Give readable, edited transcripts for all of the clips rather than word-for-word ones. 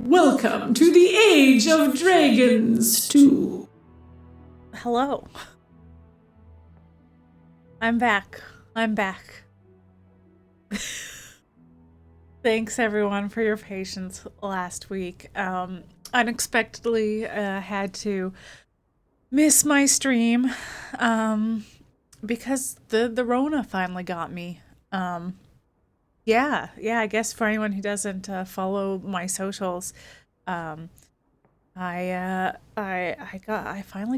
Welcome to the Age of Dragons 2. Hello. I'm back. Thanks everyone for your patience last week. Unexpectedly had to miss my stream because the Rona finally got me. Yeah, I guess for anyone who doesn't follow my socials, I finally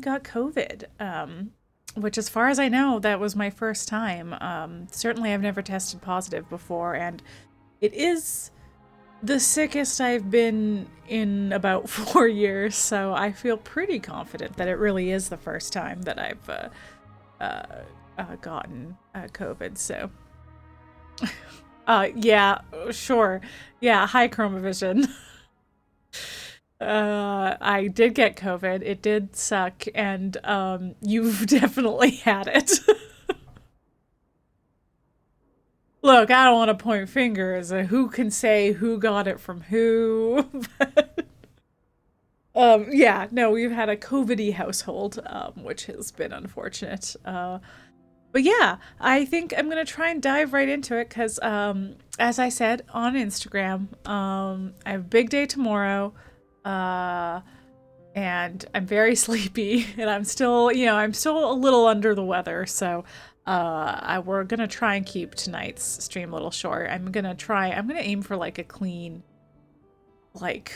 got COVID. Which, as far as I know, that was my first time. Certainly I've never tested positive before, and it is the sickest I've been in about 4 years, so I feel pretty confident that it really is the first time that I've gotten COVID, so... yeah, sure. Yeah, hi, Chromavision. I did get COVID. It did suck, and you've definitely had it. Look, I don't want to point fingers at who can say who got it from who. But, yeah, no, we've had a COVID-y household, which has been unfortunate. But yeah, I think I'm going to try and dive right into it because, as I said on Instagram, I have a big day tomorrow, and I'm very sleepy, and I'm still, I'm still a little under the weather, so we're going to try and keep tonight's stream a little short. I'm going to aim for like a clean, like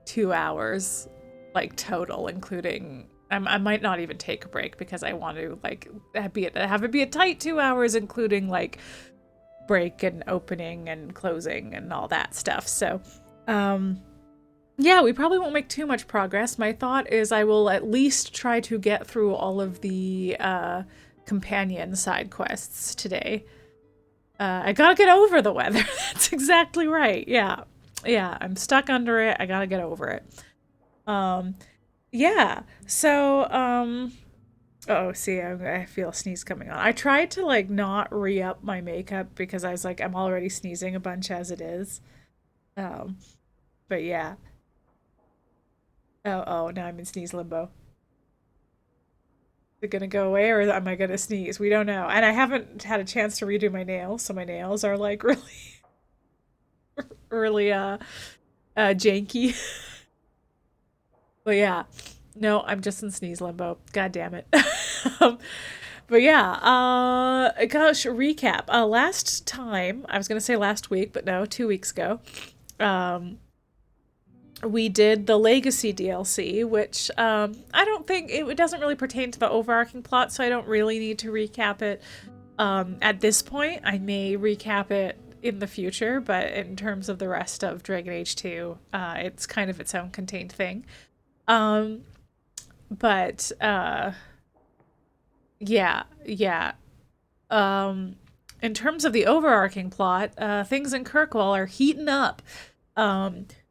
2 hours, like total, including... I might not even take a break because I want to like have it be a tight 2 hours, including like break and opening and closing and all that stuff. So, yeah, we probably won't make too much progress. My thought is I will at least try to get through all of the companion side quests today. I gotta get over the weather. That's exactly right. Yeah, I'm stuck under it. I gotta get over it. Yeah, so, oh, see, I feel a sneeze coming on. I tried to, like, not re-up my makeup because I was like, I'm already sneezing a bunch as it is. But yeah. Oh, now I'm in sneeze limbo. Is it gonna go away or am I gonna sneeze? We don't know. And I haven't had a chance to redo my nails, so my nails are, like, really, janky. But yeah, no, I'm just in sneeze limbo. God damn it. But yeah, gosh, recap. Last time, I was gonna say last week, but no, 2 weeks ago, we did the Legacy DLC, which I don't think, it doesn't really pertain to the overarching plot, so I don't really need to recap it at this point. I may recap it in the future, but in terms of the rest of Dragon Age 2, it's kind of its own contained thing. But, yeah. In terms of the overarching plot, things in Kirkwall are heating up.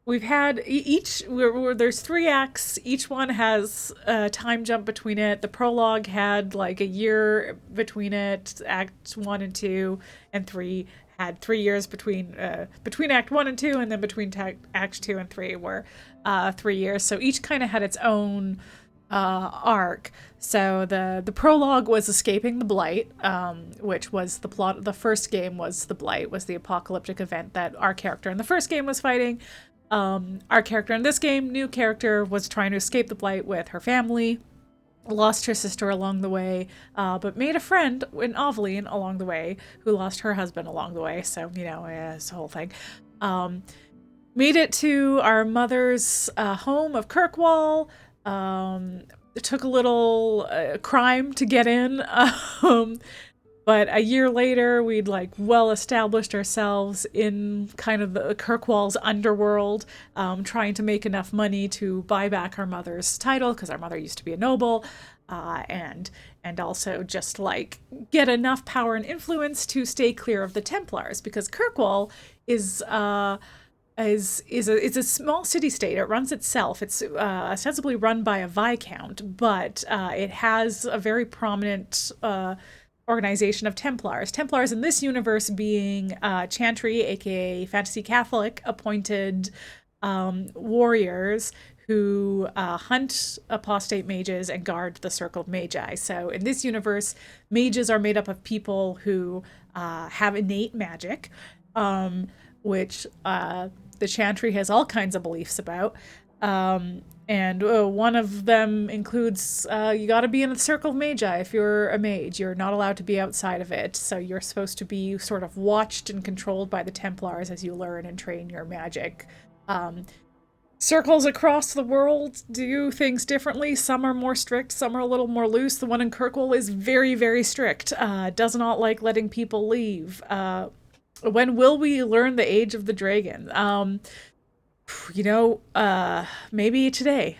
We've had there's 3 acts, each one has a time jump between it. The prologue had like a year between it, Act 1 and 2, and 3 had 3 years between Act 1 and 2, and then between Acts 2 and 3 were 3 years. So each kind of had its own arc. So the prologue was escaping the Blight, which was the plot. The first game was the Blight, was the apocalyptic event that our character in the first game was fighting. Our character in this game, new character, was trying to escape the Blight with her family. Lost her sister along the way, but made a friend in Aveline along the way, who lost her husband along the way, so, it's a whole thing. Made it to our mother's home of Kirkwall. It took a little crime to get in, but a year later, we'd, like, well established ourselves in kind of the Kirkwall's underworld, trying to make enough money to buy back our mother's title, because our mother used to be a noble, and also just, like, get enough power and influence to stay clear of the Templars, because Kirkwall is a small city-state. It runs itself. It's ostensibly run by a viscount, but it has a very prominent organization of Templars. Templars in this universe being Chantry, aka Fantasy Catholic, appointed warriors who hunt apostate mages and guard the Circle of Magi. So in this universe, mages are made up of people who have innate magic, which the Chantry has all kinds of beliefs about. And one of them includes you got to be in the Circle of Magi if you're a mage. You're not allowed to be outside of it. So you're supposed to be sort of watched and controlled by the Templars as you learn and train your magic. Circles across the world do things differently. Some are more strict, some are a little more loose. The one in Kirkwall is very, very strict. Does not like letting people leave. When will we learn the age of the dragon? You know, maybe today.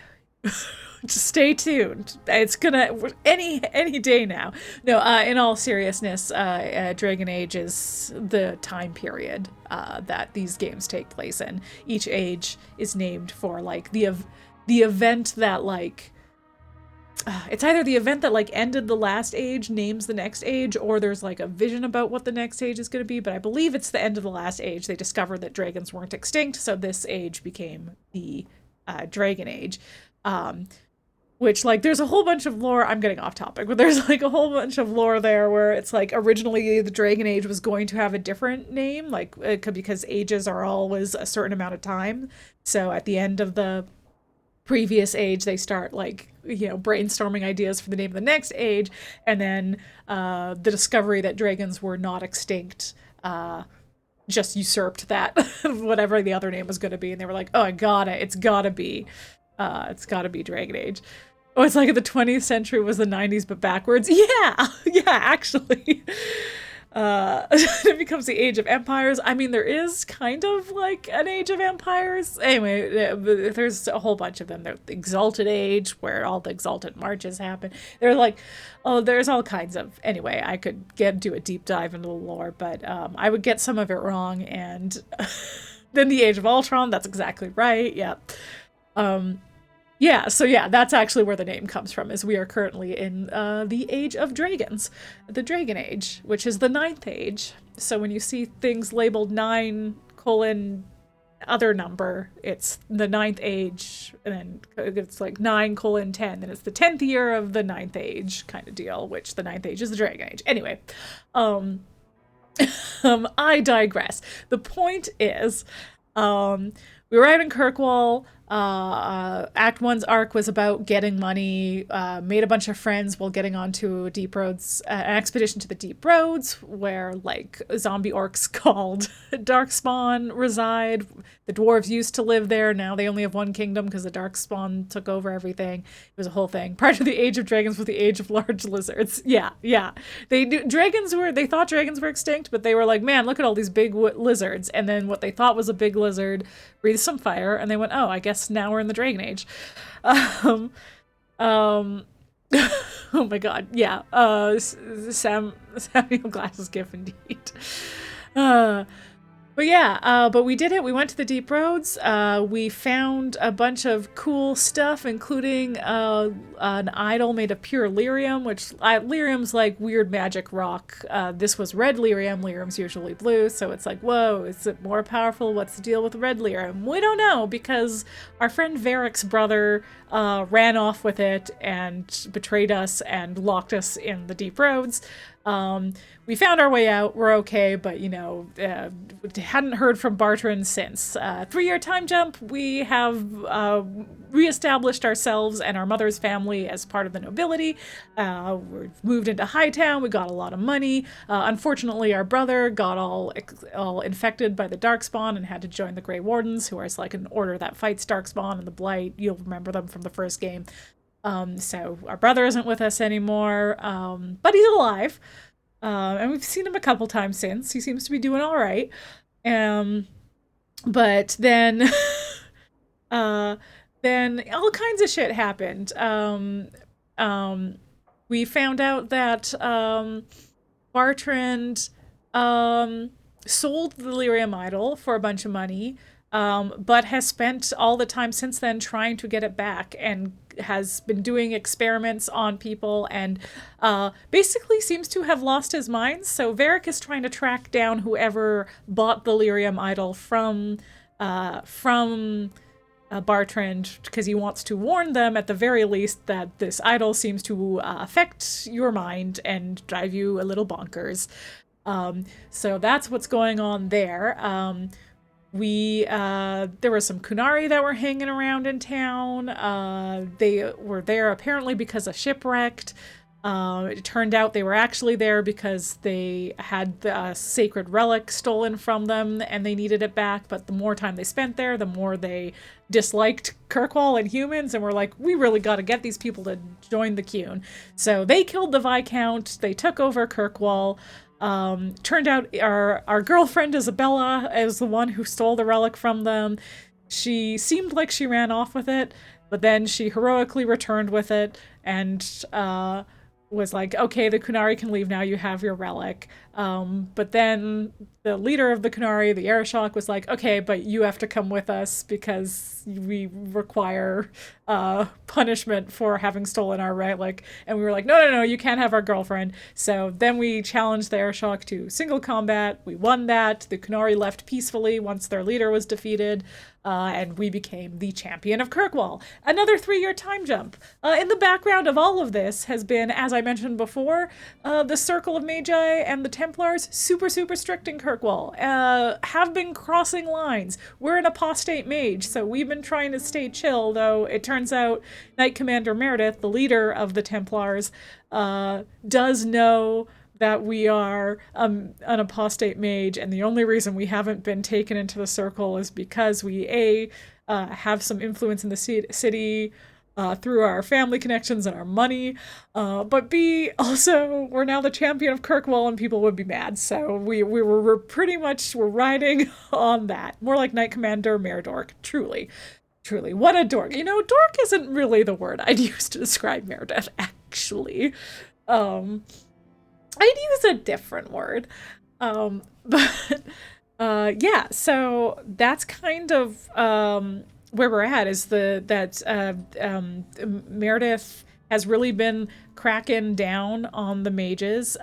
Just stay tuned. It's gonna any day now. No, in all seriousness, Dragon Age is the time period that these games take place in. Each age is named for like the event that like it's either the event that like ended the last age names the next age, or there's like a vision about what the next age is going to be. But I believe it's the end of the last age. They discovered that dragons weren't extinct, so this age became the Dragon Age. Which, like, there's a whole bunch of lore, I'm getting off topic, but there's, like, a whole bunch of lore there where it's, like, originally the Dragon Age was going to have a different name, like, because ages are always a certain amount of time. So at the end of the previous age, they start, like, you know, brainstorming ideas for the name of the next age, and then the discovery that dragons were not extinct just usurped that, whatever the other name was going to be, and they were like, oh, it's gotta be Dragon Age. Oh, it's like the 20th century was the 90s, but backwards. Yeah, actually. It becomes the Age of Empires. I mean, there is kind of like an Age of Empires. Anyway, there's a whole bunch of them. There's the Exalted Age, where all the Exalted marches happen. They're like, oh, there's all kinds of... Anyway, I could do a deep dive into the lore, but I would get some of it wrong. And then the Age of Ultron, that's exactly right. Yep. Yeah, so yeah, that's actually where the name comes from, is we are currently in the Age of Dragons, the Dragon Age, which is the 9th age. So when you see things labeled 9 colon other number, it's the 9th age, and then it's like 9 colon 10, and it's the 10th year of the 9th age kind of deal, which the 9th age is the Dragon Age. Anyway, I digress. The point is, we were out in Kirkwall. Act 1's arc was about getting money, made a bunch of friends while getting onto Deep Roads, an expedition to the Deep Roads, where, like, zombie orcs called Darkspawn reside. The dwarves used to live there, now they only have one kingdom because the Darkspawn took over everything. It was a whole thing. Prior to the Age of Dragons was the Age of Large Lizards. Yeah. They thought dragons were extinct, but they were like, man, look at all these big lizards. And then what they thought was a big lizard breathed some fire, and they went, oh, I guess now we're in the Dragon Age. Oh my god, yeah. Samuel Glass's gif indeed. But yeah, but we did it. We went to the Deep Roads. We found a bunch of cool stuff, including an idol made of pure lyrium, which lyrium's like weird magic rock. This was red lyrium. Lyrium's usually blue, so it's like, whoa, is it more powerful? What's the deal with red lyrium? We don't know, because our friend Varric's brother ran off with it and betrayed us and locked us in the Deep Roads. We found our way out, we're okay, but, you know, hadn't heard from Bartran since. 3-year time jump, we have reestablished ourselves and our mother's family as part of the nobility. We've moved into Hightown, we got a lot of money. Unfortunately, our brother got all infected by the Darkspawn and had to join the Grey Wardens, who are like an order that fights Darkspawn and the Blight. You'll remember them from the first game. So our brother isn't with us anymore, but he's alive. And we've seen him a couple times since. He seems to be doing all right. But then, then all kinds of shit happened. We found out that, Bartrand, sold the Lyrium Idol for a bunch of money, but has spent all the time since then trying to get it back, and has been doing experiments on people, and basically seems to have lost his mind. So Varric is trying to track down whoever bought the Lyrium Idol from from Bartrand, because he wants to warn them at the very least that this idol seems to affect your mind and drive you a little bonkers. So that's what's going on there. There were some Kunari that were hanging around in town. They were there apparently because a shipwrecked. It turned out they were actually there because they had the sacred relic stolen from them and they needed it back. But the more time they spent there, the more they disliked Kirkwall and humans and were like, we really got to get these people to join the Qune. So they killed the Viscount. They took over Kirkwall. Turned out our girlfriend Isabella is the one who stole the relic from them. She seemed like she ran off with it, but then she heroically returned with it and was like, okay, the Kunari can leave now, you have your relic. But then the leader of the Kunari, the Arishok, was like, okay, but you have to come with us because we require punishment for having stolen our relic. And we were like, no, you can't have our girlfriend. So then we challenged the Arishok to single combat. We won that. The Kunari left peacefully once their leader was defeated. And we became the champion of Kirkwall. Another 3-year time jump. In the background of all of this has been, as I mentioned before, the Circle of Magi and the Templars, super strict in Kirkwall, have been crossing lines. We're an apostate mage, so we've been trying to stay chill, though it turns out Knight Commander Meredith, the leader of the Templars, does know that we are an apostate mage, and the only reason we haven't been taken into the circle is because we have some influence in the city through our family connections and our money, but B, also we're now the champion of Kirkwall and people would be mad, so we're pretty much riding on that. More like Knight Commander Meredork, truly. What a dork. You know, dork isn't really the word I'd use to describe Meredith, actually. I'd use a different word. But yeah, so that's kind of where we're at, is that Meredith has really been cracking down on the mages.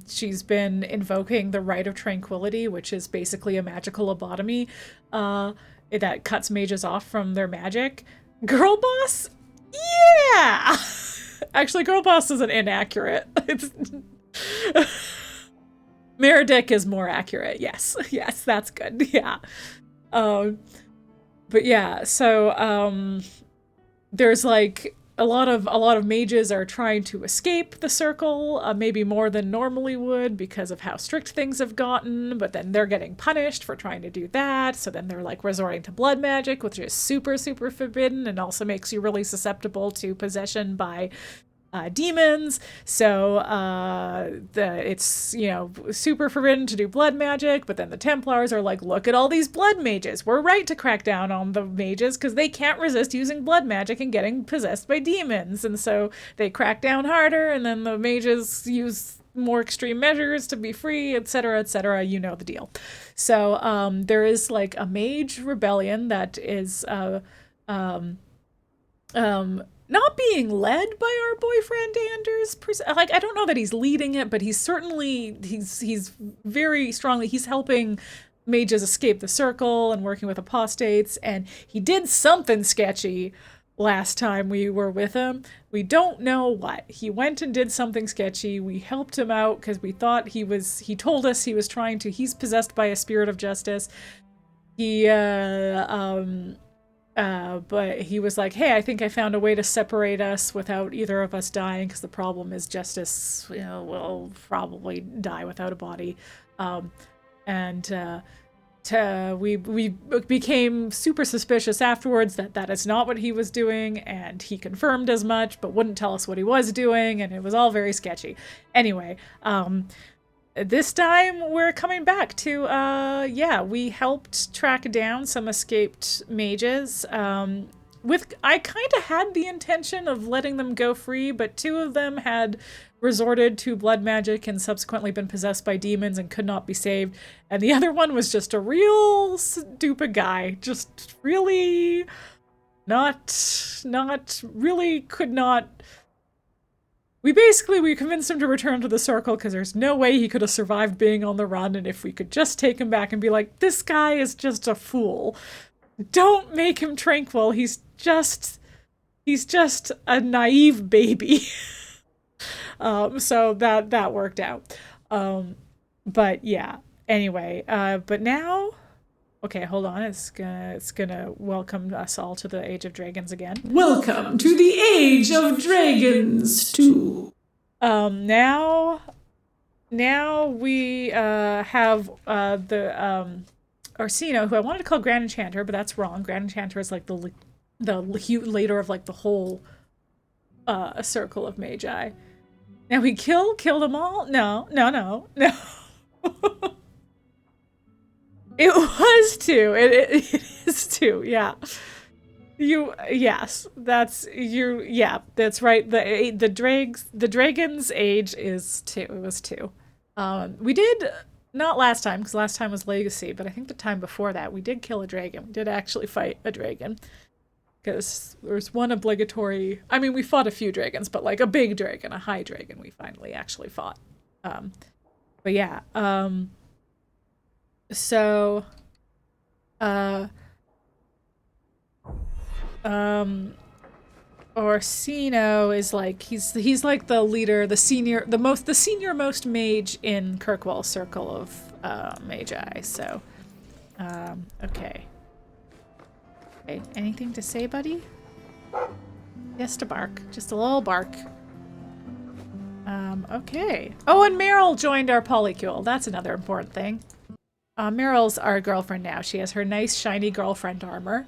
She's been invoking the Rite of Tranquility, which is basically a magical lobotomy that cuts mages off from their magic. Girl boss? Yeah! Actually, girl boss isn't inaccurate. It's... Meredith is more accurate. Yes, that's good. Yeah. But yeah, so there's like a lot of mages are trying to escape the circle, maybe more than normally would because of how strict things have gotten, but then they're getting punished for trying to do that. So then they're like resorting to blood magic, which is super forbidden and also makes you really susceptible to possession by demons. So it's, you know, super forbidden to do blood magic, but then the Templars are like, look at all these blood mages. We're right to crack down on the mages because they can't resist using blood magic and getting possessed by demons. And so they crack down harder, and then the mages use more extreme measures to be free, etc., etc. You know the deal. So there is like a mage rebellion that is not being led by our boyfriend Anders. Like, I don't know that he's leading it, but he's certainly, he's very strongly, he's helping mages escape the circle and working with apostates, and he did something sketchy last time we were with him. We don't know what. He went and did something sketchy. We helped him out because we thought he told us he was trying to, he's possessed by a spirit of justice. But he was like, hey, I think I found a way to separate us without either of us dying, because the problem is justice, you know, will probably die without a body. We became super suspicious afterwards that is not what he was doing, and he confirmed as much, but wouldn't tell us what he was doing, and it was all very sketchy. Anyway, this time we're coming back to, yeah, we helped track down some escaped mages. I kind of had the intention of letting them go free, but 2 of them had resorted to blood magic and subsequently been possessed by demons and could not be saved. And the other one was just a real stupid guy, just really not really could not... we convinced him to return to the circle because there's no way he could have survived being on the run, and if we could just take him back and be like, this guy is just a fool. Don't make him tranquil. He's just a naive baby. So that worked out. But yeah, anyway, but now, okay, hold on. It's gonna welcome us all to the Age of Dragons again. Welcome to the Age of Dragons 2. Now we have the Orsino, who I wanted to call Grand Enchanter, but that's wrong. Grand Enchanter is like the leader of like the whole circle of magi. Now we kill them all? No. It was 2. It is 2. Yeah. Yes, that's you. Yeah, that's right. The dragon's age is 2. It was 2. We did not last time because last time was Legacy, but I think the time before that we did kill a dragon. We did actually fight a dragon because there's one obligatory. I mean, we fought a few dragons, but like a big dragon, a high dragon, we finally actually fought. But yeah. So. Orsino is like he's like the leader, the senior most mage in Kirkwall's circle of magi. So okay. Anything to say, buddy? Just a bark. Just a little bark. Okay. Oh, and Merrill joined our polycule. That's another important thing. Merrill's our girlfriend now. She has her nice shiny girlfriend armor.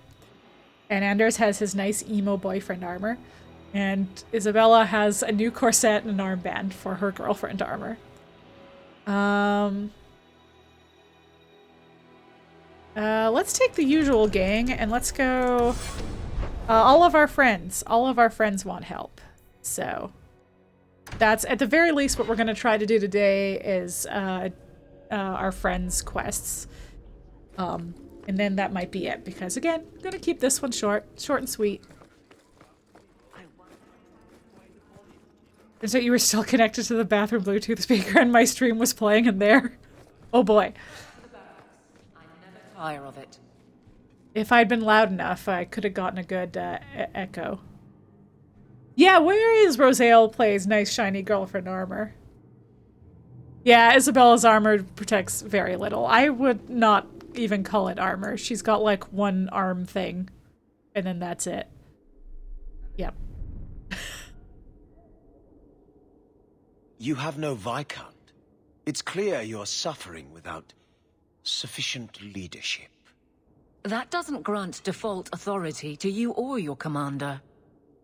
And Anders has his nice emo boyfriend armor. And Isabella has a new corset and an armband for her girlfriend armor. Let's take the usual gang and let's go. All of our friends want help. So that's at the very least what we're going to try to do today is our friends' quests. And then that might be it because again, I'm going to keep this one short and sweet. And so you were still connected to the bathroom Bluetooth speaker and my stream was playing in there. Oh boy. Tire of it. If I'd been loud enough, I could have gotten a good echo. Yeah, where is Rosale plays nice shiny girlfriend armor? Yeah, Isabella's armor protects very little. I would not even call it armor. She's got like one arm thing, and then that's it. Yep. You have no Viscount. It's clear you're suffering without sufficient leadership. That doesn't grant default authority to you or your commander.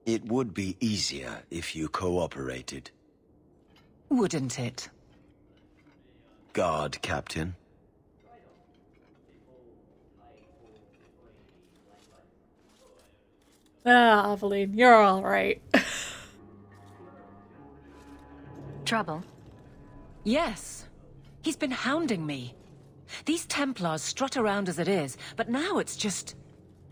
It would be easier if you cooperated. Wouldn't it? Guard, Captain. Ah, Aveline, you're all right. Trouble? Yes. He's been hounding me. These Templars strut around as it is, but now it's just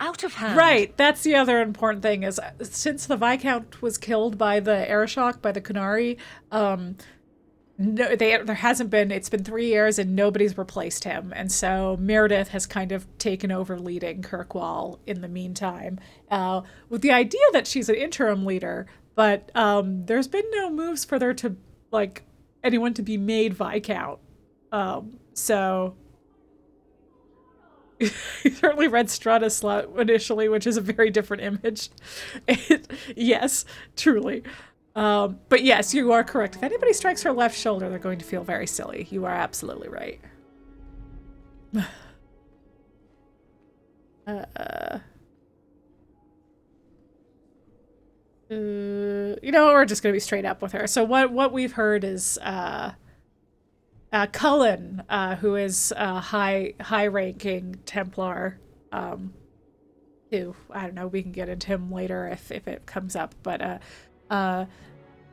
out of hand. Right, that's the other important thing is since the Viscount was killed by the air shock, by the Kunari, no, there hasn't been, it's been 3 years and nobody's replaced him. And so Meredith has kind of taken over leading Kirkwall in the meantime, with the idea that she's an interim leader, but there's been no moves for there to, like, anyone to be made Viscount. So you certainly read Strut as Slut initially, which is a very different image. Yes, truly. But yes, you are correct. If anybody strikes her left shoulder, they're going to feel very silly. You are absolutely right. You know, we're just going to be straight up with her. So what we've heard is Cullen, who is a high-ranking Templar, who, I don't know, we can get into him later if it comes up, but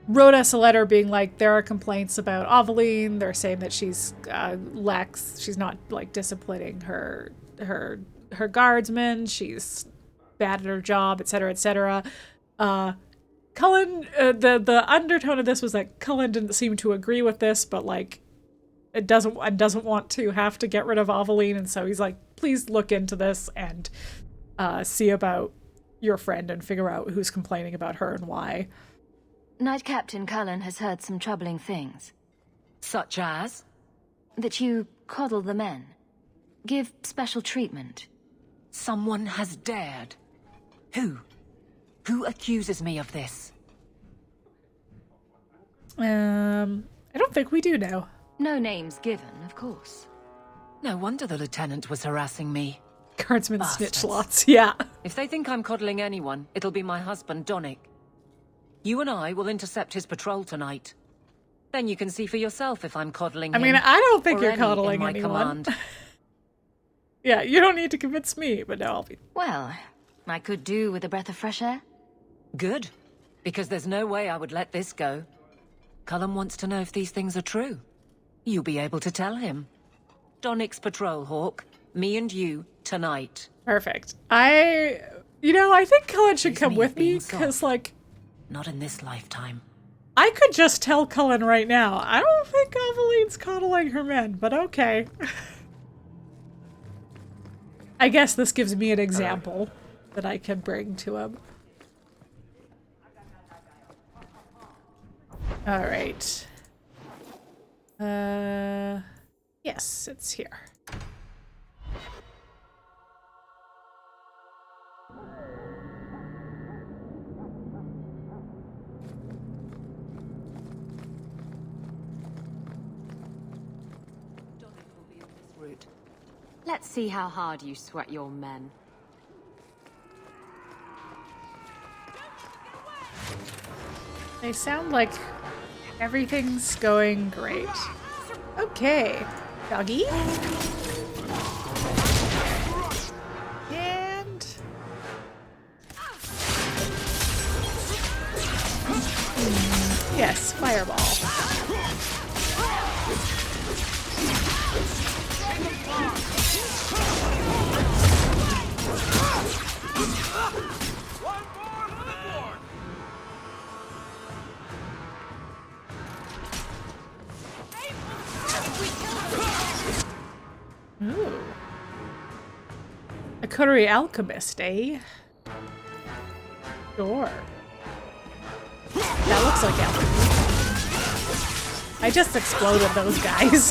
wrote us a letter being like, there are complaints about Aveline. They're saying that she's she's not like disciplining her guardsmen. She's bad at her job, etc., etc. Cullen, the undertone of this was that Cullen didn't seem to agree with this, but like, it doesn't want to have to get rid of Aveline, and so he's like, please look into this and see about your friend and figure out who's complaining about her and why. Knight Captain Cullen has heard some troubling things. Such as? That you coddle the men. Give special treatment. Someone has dared. Who? Who accuses me of this? I don't think we do know. No names given, of course. No wonder the lieutenant was harassing me. Guardsmen Bastards. snitch lots, yeah. If they think I'm coddling anyone, it'll be my husband, Donick. You and I will intercept his patrol tonight. Then you can see for yourself if I'm coddling him. I mean, I don't think or you're any in coddling my anyone. command. Yeah, you don't need to convince me, but no, I'll be... Well, I could do with a breath of fresh air. Good, because there's no way I would let this go. Cullen wants to know if these things are true. You'll be able to tell him. Donick's patrol, Hawke. Me and you, tonight. Perfect. I think Cullen should come with me, being because, soft. like, Not in this lifetime. I could just tell Cullen right now, I don't think Aveline's coddling her men, but okay. I guess this gives me an example that I can bring to him. Alright. Yes, it's here. Let's see how hard you sweat your men. They sound like everything's going great. Okay, doggy. And... yes, fireball. Ooh. A coterie alchemist, eh? Sure. That looks like alchemy. I just exploded those guys.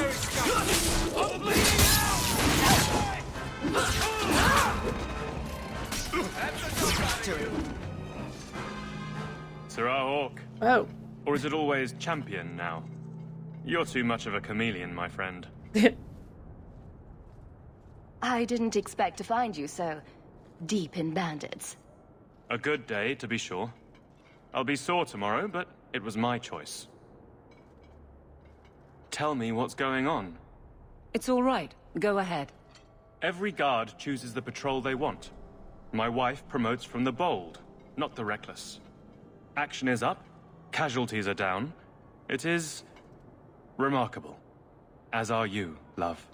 Sarah Hawke. Oh. Or is it always champion now? You're too much of a chameleon, my friend. I didn't expect to find you so deep in bandits. A good day, to be sure. I'll be sore tomorrow, but it was my choice. Tell me what's going on. It's all right. Go ahead. Every guard chooses the patrol they want. My wife promotes from the bold, not the reckless. Action is up, casualties are down. It is remarkable. As are you, love.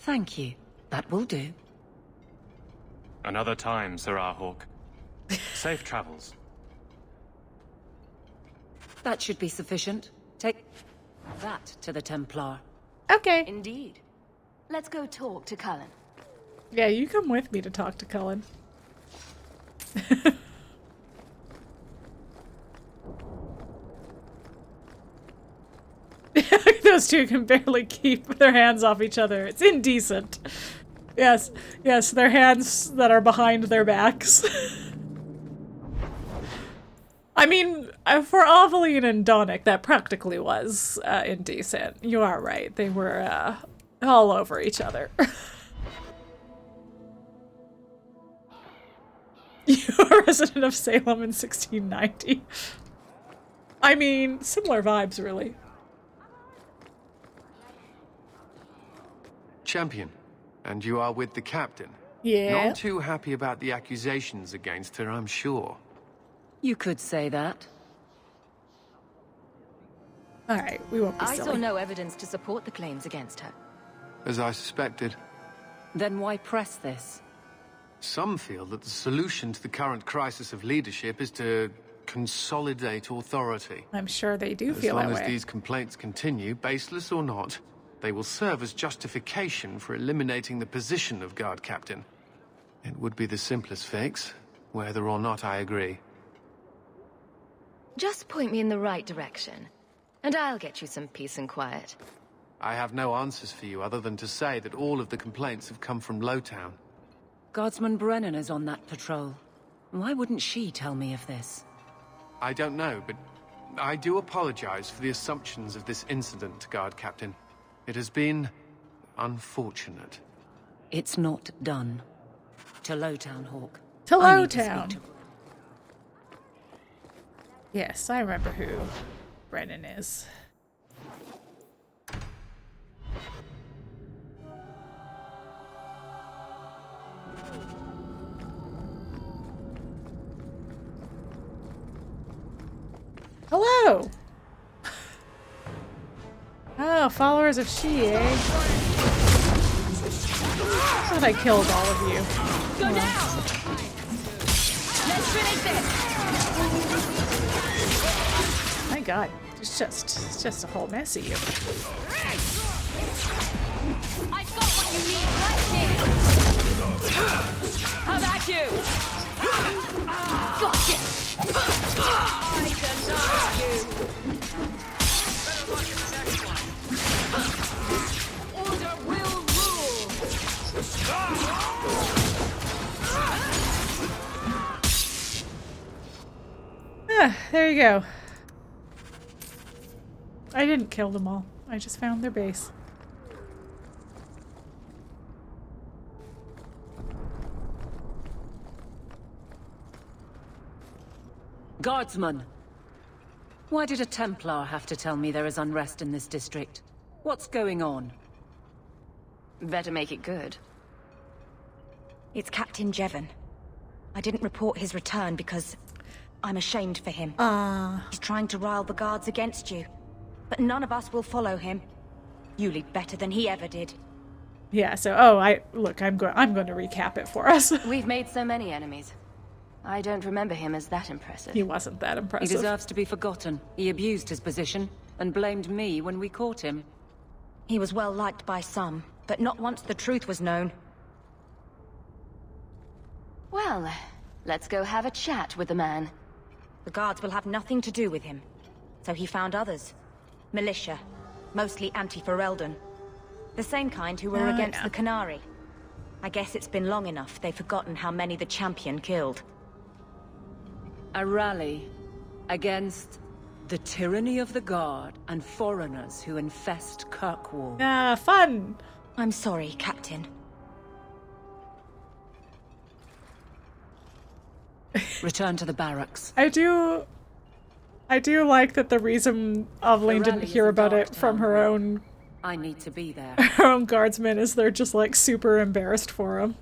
Thank you. That will do. Another time, Sarah Hawke. Safe travels. That should be sufficient. Take that to the Templar. Okay. Indeed. Let's go talk to Cullen. Yeah, you come with me to talk to Cullen. Those two can barely keep their hands off each other. It's indecent. Yes, yes, their hands that are behind their backs. I mean, for Aveline and Donick, that practically was indecent. You are right. They were all over each other. You're a resident of Salem in 1690. I mean, similar vibes, really. Champion, and you are with the captain. Yeah. Not too happy about the accusations against her, I'm sure. You could say that. Alright, we won't be I silly. saw no evidence to support the claims against her. As I suspected. Then why press this? Some feel that the solution to the current crisis of leadership is to consolidate authority. I'm sure they do feel that way. As long as these complaints continue, baseless or not, they will serve as justification for eliminating the position of guard captain. It would be the simplest fix, whether or not I agree. Just point me in the right direction, and I'll get you some peace and quiet. I have no answers for you other than to say that all of the complaints have come from Lowtown. Guardsman Brennan is on that patrol. Why wouldn't she tell me of this? I don't know, but I do apologize for the assumptions of this incident, guard captain. It has been unfortunate. It's not done. To Lowtown, Hawke. To I need to speak Lowtown. to- Yes, I remember who Brennan is. Hello! Oh, followers of she, eh? Thought I killed all of you. Go now! Let's finish this! My god, it's just a whole mess of you. I've got what you need right here! How about you? Gotcha! I deny you! Order will rule! Ah, there you go. I didn't kill them all. I just found their base. Guardsman! Why did a Templar have to tell me there is unrest in this district? What's going on? Better make it good. It's Captain Jevon. I didn't report his return because I'm ashamed for him. He's trying to rile the guards against you. But none of us will follow him. You lead better than he ever did. Yeah, so I'm going to recap it for us. We've made so many enemies. I don't remember him as that impressive. He wasn't that He impressive. deserves to be forgotten. He abused his position and blamed me when we caught him. He was well liked by some, but not once the truth was known. Well, let's go have a chat with the man. The guards will have nothing to do with him. So he found others. Militia. Mostly anti-Ferelden. The same kind who were against the Canary. I guess it's been long enough they've forgotten how many the champion killed. A rally against the tyranny of the Guard and foreigners who infest Kirkwall. Ah, fun! I'm sorry, Captain. Return to the barracks. I do like that the reason Aveline didn't hear about it from her own I need to be there. her own guardsmen is they're just like super embarrassed for him.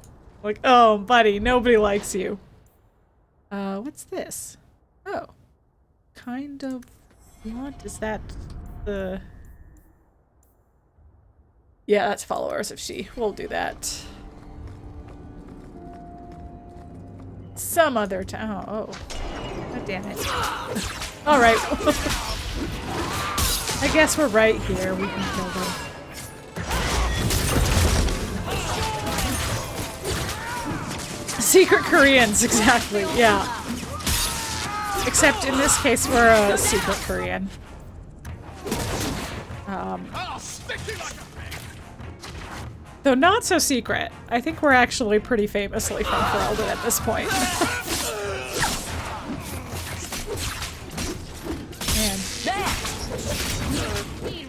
Like, oh buddy, nobody likes you. What's this? Oh. Kind of what is that? The Yeah, that's followers of she. We'll do that. Some other time. Oh. God damn it. Alright. I guess we're right here. We can kill them. Secret Koreans, exactly. Yeah. Except in this case, we're a secret Korean. Though not so secret. I think we're actually pretty famously from Ferelden at this point. Man.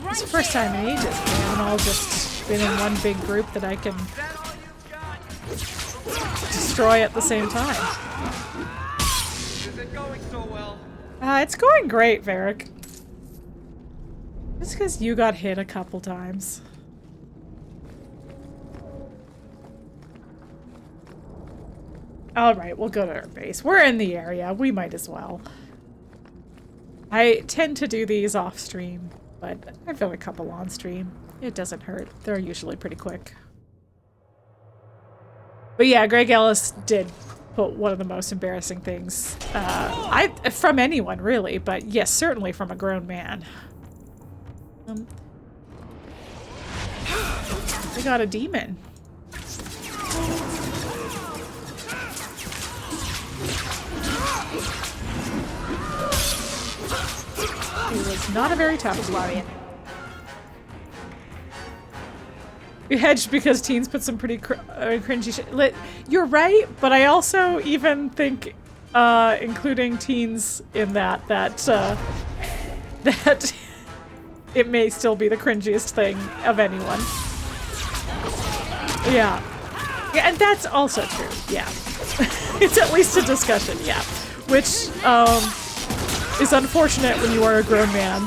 It's the first time in ages we haven't all just been in one big group that I can destroy at the same time. Is it going so well? It's going great, Varric. Just because you got hit a couple times. Alright, we'll go to our base. We're in the area. We might as well. I tend to do these off stream, but I've done a couple on stream. It doesn't hurt. They're usually pretty quick. But yeah, Greg Ellis did put one of the most embarrassing things from anyone, really, but yes, certainly from a grown man. We got a demon. He was not a very tough warrior. We hedged because teens put some pretty cringy shit. You're right, but I also even think, including teens in that it may still be the cringiest thing of anyone. Yeah. Yeah, and that's also true, yeah. It's at least a discussion, yeah. Which, is unfortunate when you are a grown man.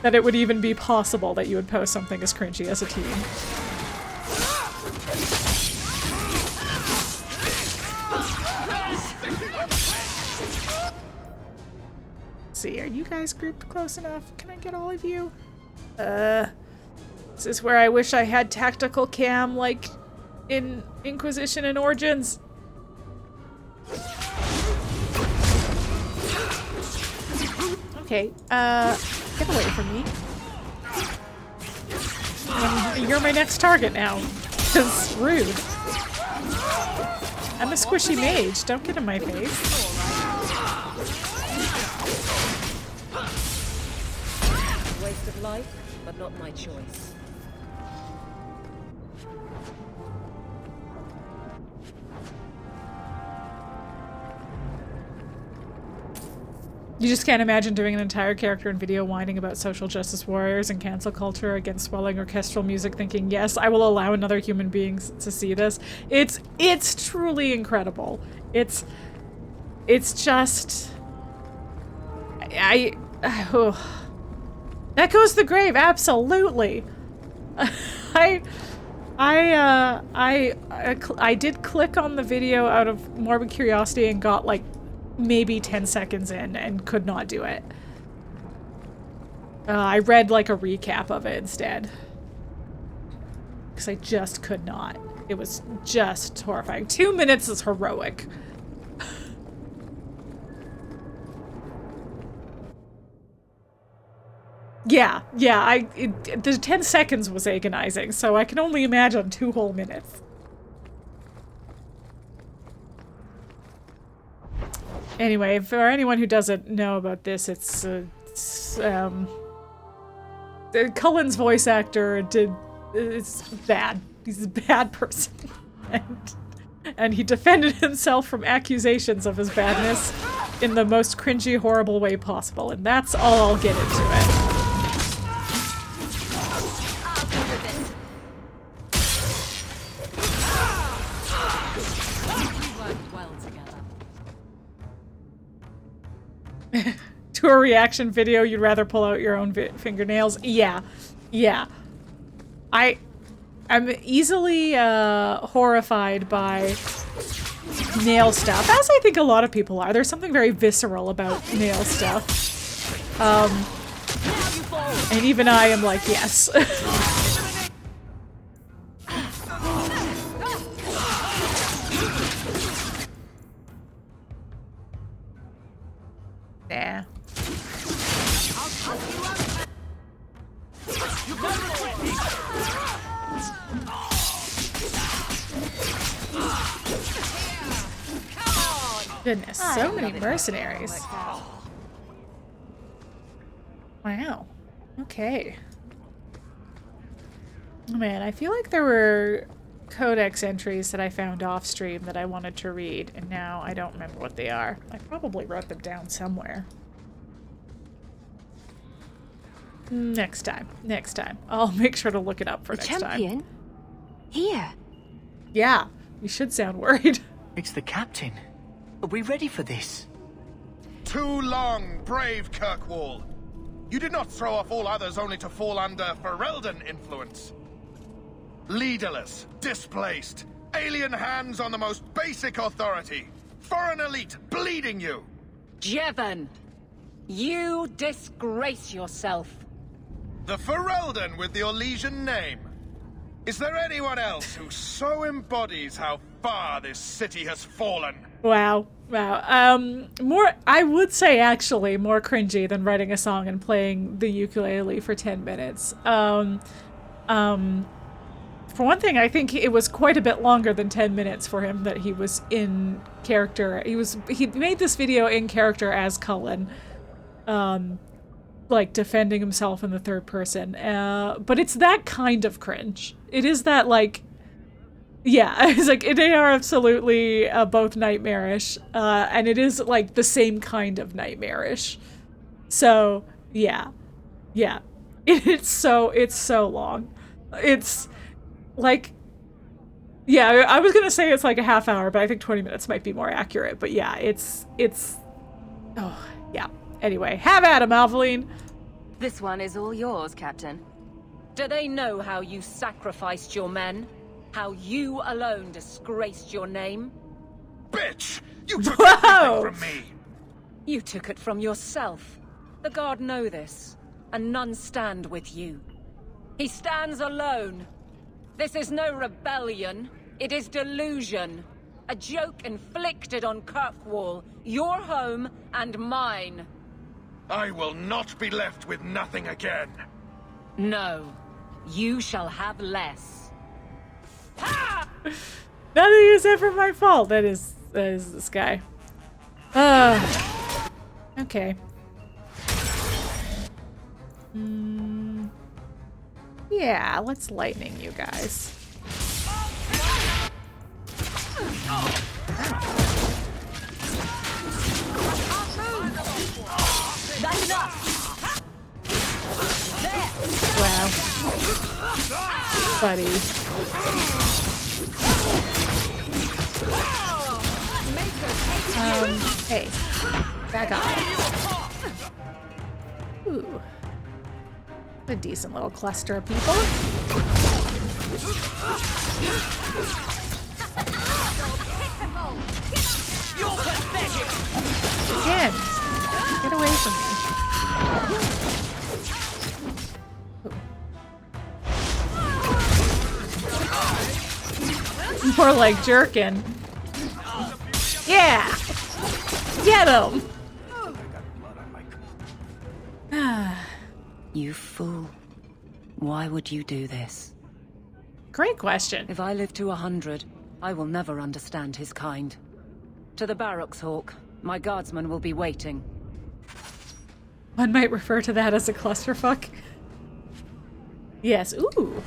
That it would even be possible that you would post something as cringy as a teen. Let's see, are you guys grouped close enough? Can I get all of you? This is where I wish I had tactical cam like in Inquisition and Origins. Okay, get away from me. You're my next target now. It's rude. I'm a squishy mage. Don't get in my face. Waste of life, but not my choice. You just can't imagine doing an entire character in video whining about social justice warriors and cancel culture against swelling orchestral music thinking, yes, I will allow another human being to see this. It's truly incredible. It's just... that goes to the grave, absolutely. I did click on the video out of morbid curiosity and got like maybe 10 seconds in and could not do it. I read like a recap of it instead. Because I just could not. It was just horrifying. 2 minutes is heroic. Yeah, the 10 seconds was agonizing, so I can only imagine 2 whole minutes. Anyway, for anyone who doesn't know about this, it's Cullen's voice actor it's bad. He's a bad person. And he defended himself from accusations of his badness in the most cringy, horrible way possible. And that's all I'll get into it. To a reaction video, you'd rather pull out your own fingernails? Yeah. I'm easily horrified by nail stuff, as I think a lot of people are. There's something very visceral about nail stuff. And even I am like, yes. Nah. Goodness, so many mercenaries. Wow. Okay. Oh man, I feel like there were codex entries that I found off stream that I wanted to read, and now I don't remember what they are. I probably wrote them down somewhere. Next time. I'll make sure to look it up for next time. The champion? Here? Yeah, you should sound worried. It's the captain. Are we ready for this? Too long, brave Kirkwall. You did not throw off all others only to fall under Ferelden influence. Leaderless, displaced, alien hands on the most basic authority. Foreign elite bleeding you. Jevon, you disgrace yourself. The Ferelden with the Orlesian name. Is there anyone else who so embodies how far this city has fallen? Wow. Wow. More, I would say actually more cringy than writing a song and playing the ukulele for 10 minutes. For one thing, I think it was quite a bit longer than 10 minutes for him that he was in character. He made this video in character as Cullen, like defending himself in the third person. But it's that kind of cringe. It is that, like, yeah, it's like, they are absolutely both nightmarish, and it is like the same kind of nightmarish. So yeah, it's so long. It's like, yeah, I was gonna say it's like a half hour, but I think 20 minutes might be more accurate. But yeah, it's oh yeah. Anyway, have at him, Aveline. This one is all yours, Captain. Do they know how you sacrificed your men? How you alone disgraced your name? Bitch! You took everything from me! You took it from yourself. The Guard know this, and none stand with you. He stands alone. This is no rebellion. It is delusion. A joke inflicted on Kirkwall, your home and mine. I will not be left with nothing again. No, you shall have less. Nothing is ever my fault. That is this guy. Okay. Yeah, let's lightning you guys. That's enough. Wow. Buddy. Hey. Back off. Ooh. A decent little cluster of people. Again. Get away from me. Ooh. More like jerkin. Yeah! Get him! You fool. Why would you do this? Great question. If I live to 100, I will never understand his kind. To the barracks, Hawke. My guardsmen will be waiting. One might refer to that as a clusterfuck. Yes. Ooh.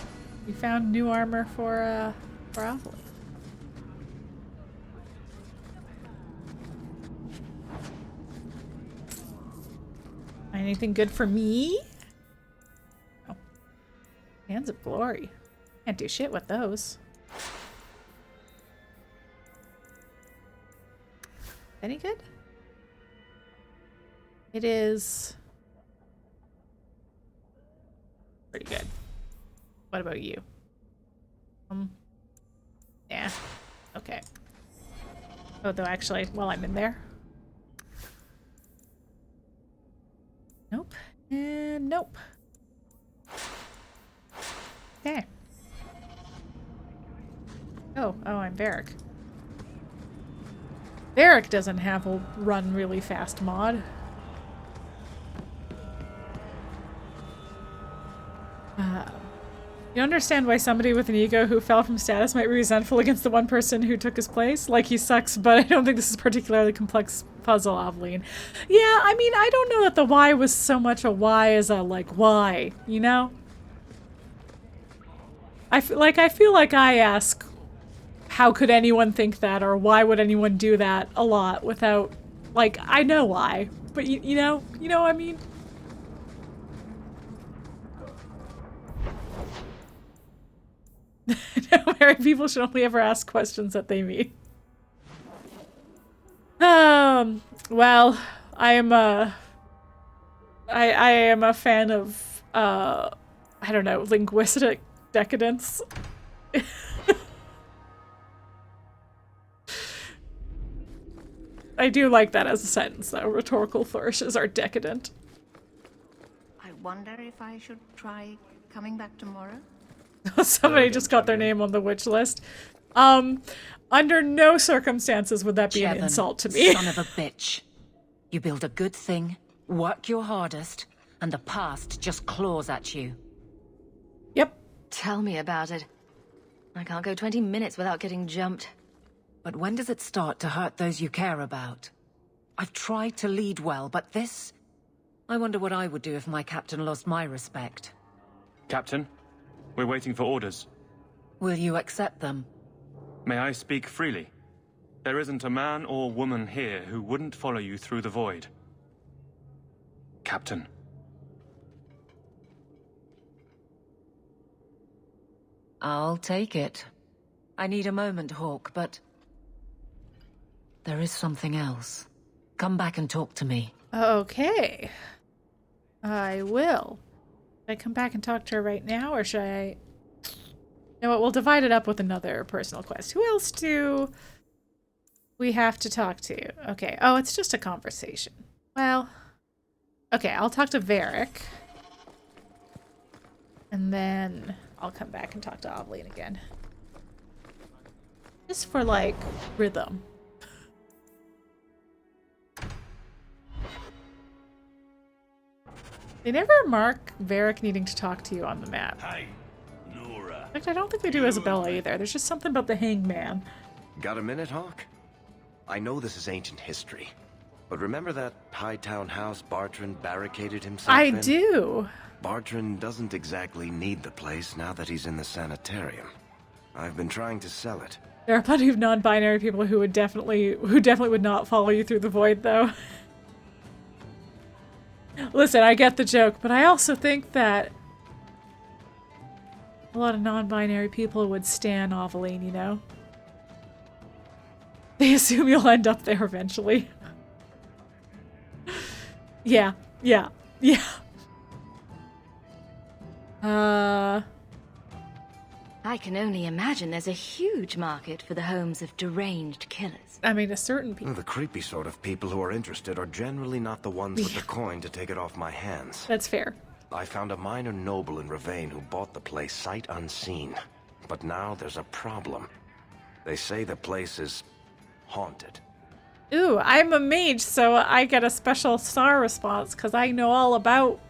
We found new armor for Aveline. Anything good for me? Oh. Hands of Glory. Can't do shit with those. Any good? It is pretty good. What about you? Yeah. Okay. Oh, though actually, while I'm in there. Nope. And nope. Okay. Oh, I'm Varric. Varric doesn't have a run really fast mod. You understand why somebody with an ego who fell from status might be resentful against the one person who took his place? Like, he sucks, but I don't think this is a particularly complex puzzle, Aveline. Yeah, I mean, I don't know that the why was so much a why as a, like, why, you know? I feel like I ask, how could anyone think that, or why would anyone do that a lot without, like, I know why, but you know what I mean? No, married people should only ever ask questions that they mean. Well, I am a fan of, I don't know, linguistic decadence. I do like that as a sentence, though. Rhetorical flourishes are decadent. I wonder if I should try coming back tomorrow? Somebody just got their name on the witch list. Under no circumstances would that be an insult to me. Son of a bitch. You build a good thing, work your hardest, and the past just claws at you. Yep. Tell me about it. I can't go 20 minutes without getting jumped. But when does it start to hurt those you care about? I've tried to lead well, but this... I wonder what I would do if my captain lost my respect. Captain, we're waiting for orders. Will you accept them? May I speak freely? There isn't a man or woman here who wouldn't follow you through the void. Captain. I'll take it. I need a moment, Hawke, but... there is something else. Come back and talk to me. Okay. I will. Should I come back and talk to her right now, or should I... You know what, we'll divide it up with another personal quest. Who else do we have to talk to? Okay, oh, it's just a conversation. Well, okay, I'll talk to Varric. And then I'll come back and talk to Aveline again. Just for, like, rhythm. They never mark Varric needing to talk to you on the map. Hey, Nora. In fact, I don't think they do Isabella either. There's just something about the hangman. Got a minute, Hawke? I know this is ancient history, but remember that Hightown house Bartrand barricaded himself in? I do. Bartrand doesn't exactly need the place now that he's in the sanitarium. I've been trying to sell it. There are plenty of non-binary people who definitely would not follow you through the void, though. Listen, I get the joke, but I also think that a lot of non-binary people would stan Aveline, you know? They assume you'll end up there eventually. Yeah. I can only imagine there's a huge market for the homes of deranged killers. I mean, a certain people. The creepy sort of people who are interested are generally not the ones with the coin to take it off my hands. That's fair. I found a minor noble in Ravane who bought the place sight unseen. But now there's a problem. They say the place is haunted. Ooh, I'm a mage, so I get a special star response because I know all about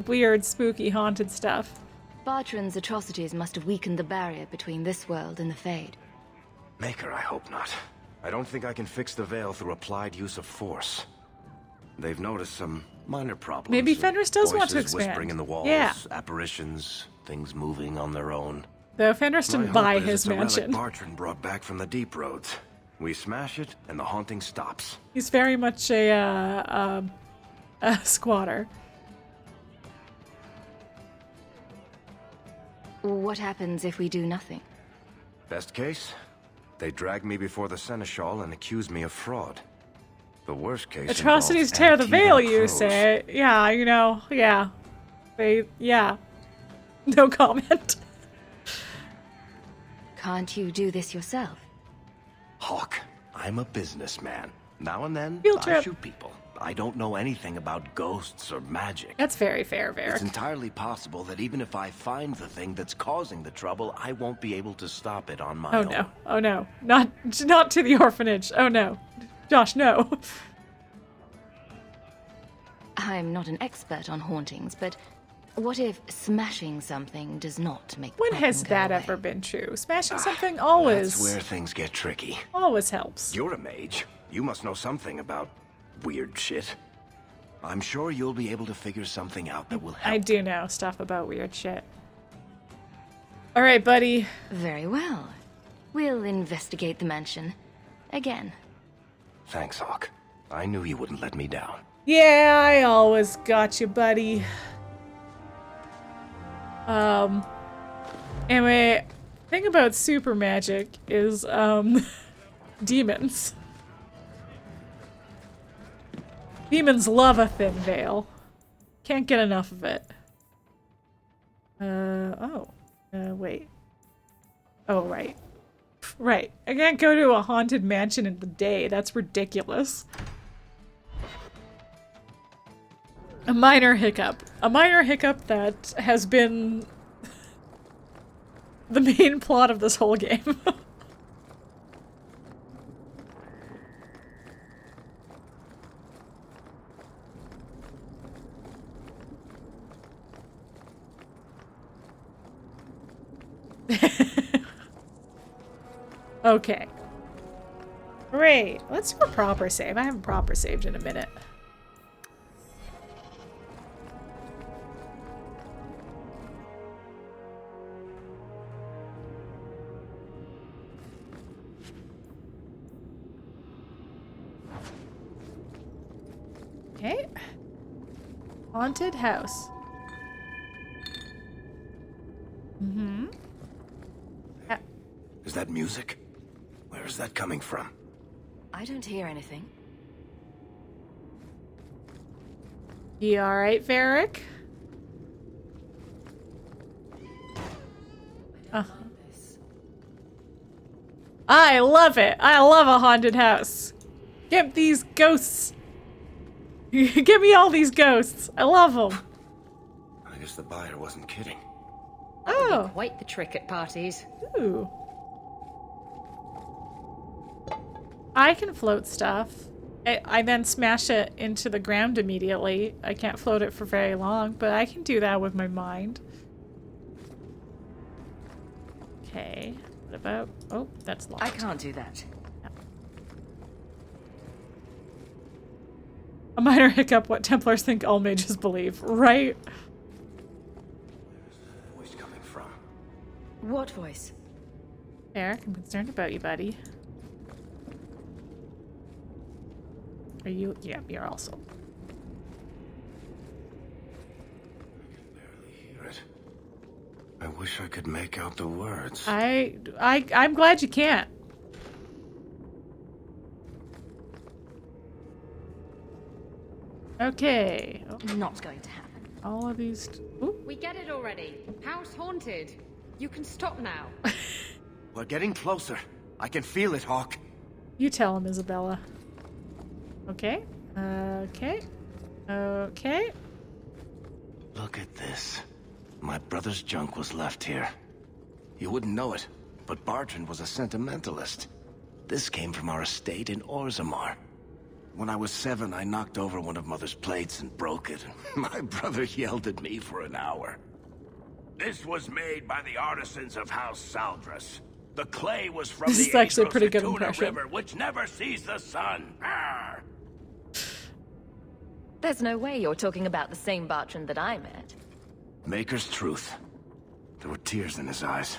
weird, spooky, haunted stuff. Bartrand's atrocities must have weakened the barrier between this world and the Fade. Maker, I hope not. I don't think I can fix the veil through applied use of force. They've noticed some minor problems. Maybe Fenris does want to Voices expand. whispering in the walls, yeah. apparitions, things moving on their own. Though Fenris didn't buy his mansion. It's a relic Bartrand brought back from the deep roads. We smash it, and the haunting stops. He's very much a squatter. What happens if we do nothing? Best case, they drag me before the Seneschal and accuse me of fraud. The worst case atrocities tear the veil, you say. Yeah, you know, yeah. No comment. Can't you do this yourself? Hawke, I'm a businessman. Now and then, Field I trip. shoot people. I don't know anything about ghosts or magic. That's very fair, Varric. It's entirely possible that even if I find the thing that's causing the trouble, I won't be able to stop it on my own. No. Oh no. Not to the orphanage. Oh no. Josh, no. I'm not an expert on hauntings, but what if smashing something does not make the When problem has go that away? ever been true? Smashing something always... That's where things get tricky. Always helps. You're a mage. You must know something about weird shit. I'm sure you'll be able to figure something out that will help. I do know stuff about weird shit. Alright, buddy. Very well. We'll investigate the mansion. Again. Thanks, Hawke. I knew you wouldn't let me down. Yeah, I always got you, buddy. Anyway, thing about super magic is, demons. Demons love a thin veil. Can't get enough of it. Wait. Oh, right. Right. I can't go to a haunted mansion in the day. That's ridiculous. A minor hiccup. A minor hiccup that has been the main plot of this whole game. Okay. Great. Let's do a proper save. I haven't proper saved in a minute. Okay. Haunted house. Mm-hmm. Is that music? Where is that coming from? I don't hear anything. You alright, Varric? I love it! I love a haunted house! Get these ghosts! Give me all these ghosts! I love them! I guess the buyer wasn't kidding. Oh! Quite the trick at parties. Ooh. I can float stuff. I then smash it into the ground immediately. I can't float it for very long, but I can do that with my mind. Okay. What about... Oh, that's locked. I can't do that. A minor hiccup, what Templars think all mages believe, right? Where's the voice coming from? What voice? Eric, I'm concerned about you, buddy. Are you? Yeah, you're also. I can barely hear it. I wish I could make out the words. I'm glad you can't. Okay. Oh. Not going to happen. All of these. Ooh. We get it already. House haunted. You can stop now. We're getting closer. I can feel it, Hawke. You tell him, Isabella. Okay. Okay. Okay. Look at this. My brother's junk was left here. You wouldn't know it, but Bartrand was a sentimentalist. This came from our estate in Orzammar. When I was 7, I knocked over one of Mother's plates and broke it. My brother yelled at me for an hour. This was made by the artisans of House Saldras. The clay was from this the is actually a pretty good Tuna impression. River, which never sees the sun. Arr! There's no way you're talking about the same Bartrand that I met. Maker's truth. There were tears in his eyes.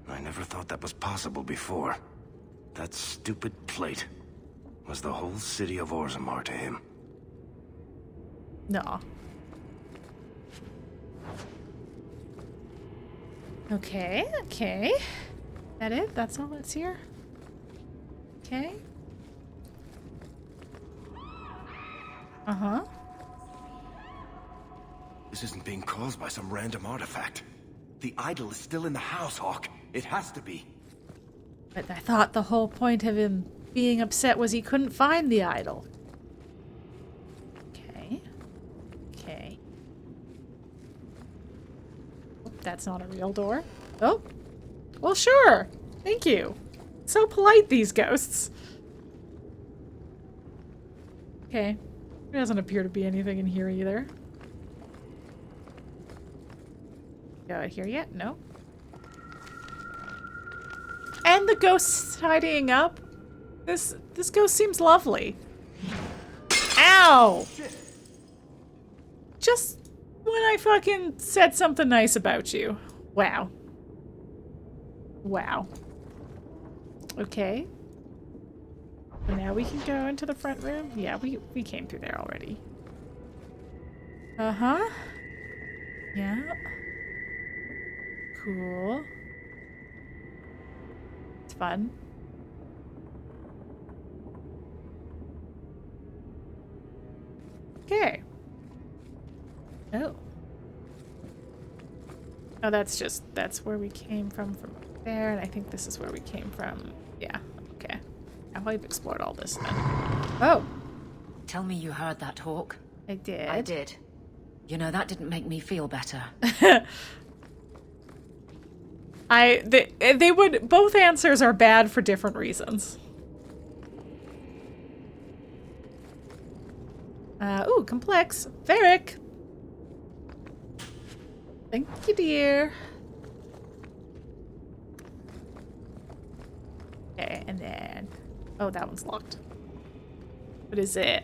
I never thought that was possible before. That stupid plate was the whole city of Orzammar to him. No. Okay, okay. That it? That's all that's here? Okay. Uh-huh. This isn't being caused by some random artifact. The idol is still in the house, Hawke. It has to be. But I thought the whole point of him being upset was he couldn't find the idol. Okay. Okay. Oh, that's not a real door. Oh. Well, sure. Thank you. So polite, these ghosts. Okay. There doesn't appear to be anything in here either. Go out here yet? No. And the ghost's tidying up. This ghost seems lovely. Ow! Just when I fucking said something nice about you. Wow. Wow. Okay. So now we can go into the front room? Yeah, we came through there already. Uh-huh. Yeah. Cool. It's fun. Okay. Oh. Oh, that's where we came from up there, and I think this is where we came from. Yeah, okay. Now I've explored all this then. Oh. Tell me you heard that, Hawke. I did. I did. You know, that didn't make me feel better. They would, both answers are bad for different reasons. Ooh, complex. Varric. Thank you, dear. Okay, and then... Oh, that one's locked. What is it?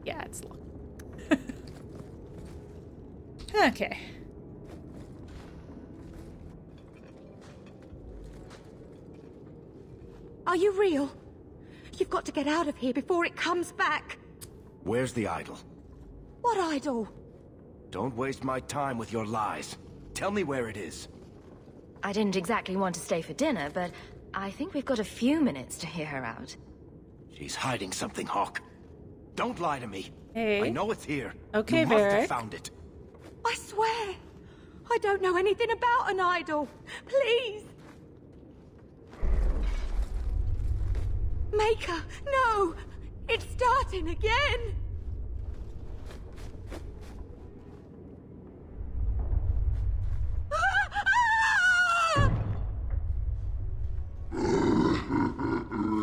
Yeah, it's locked. Okay. Are you real? You've got to get out of here before it comes back. Where's the idol? What idol? Don't waste my time with your lies. Tell me where it is. I didn't exactly want to stay for dinner, but I think we've got a few minutes to hear her out. She's hiding something, Hawke. Don't lie to me. Hey. I know it's here. Okay, you must Varric. have found it. I swear, I don't know anything about an idol. Please. Maker, no! It's starting again!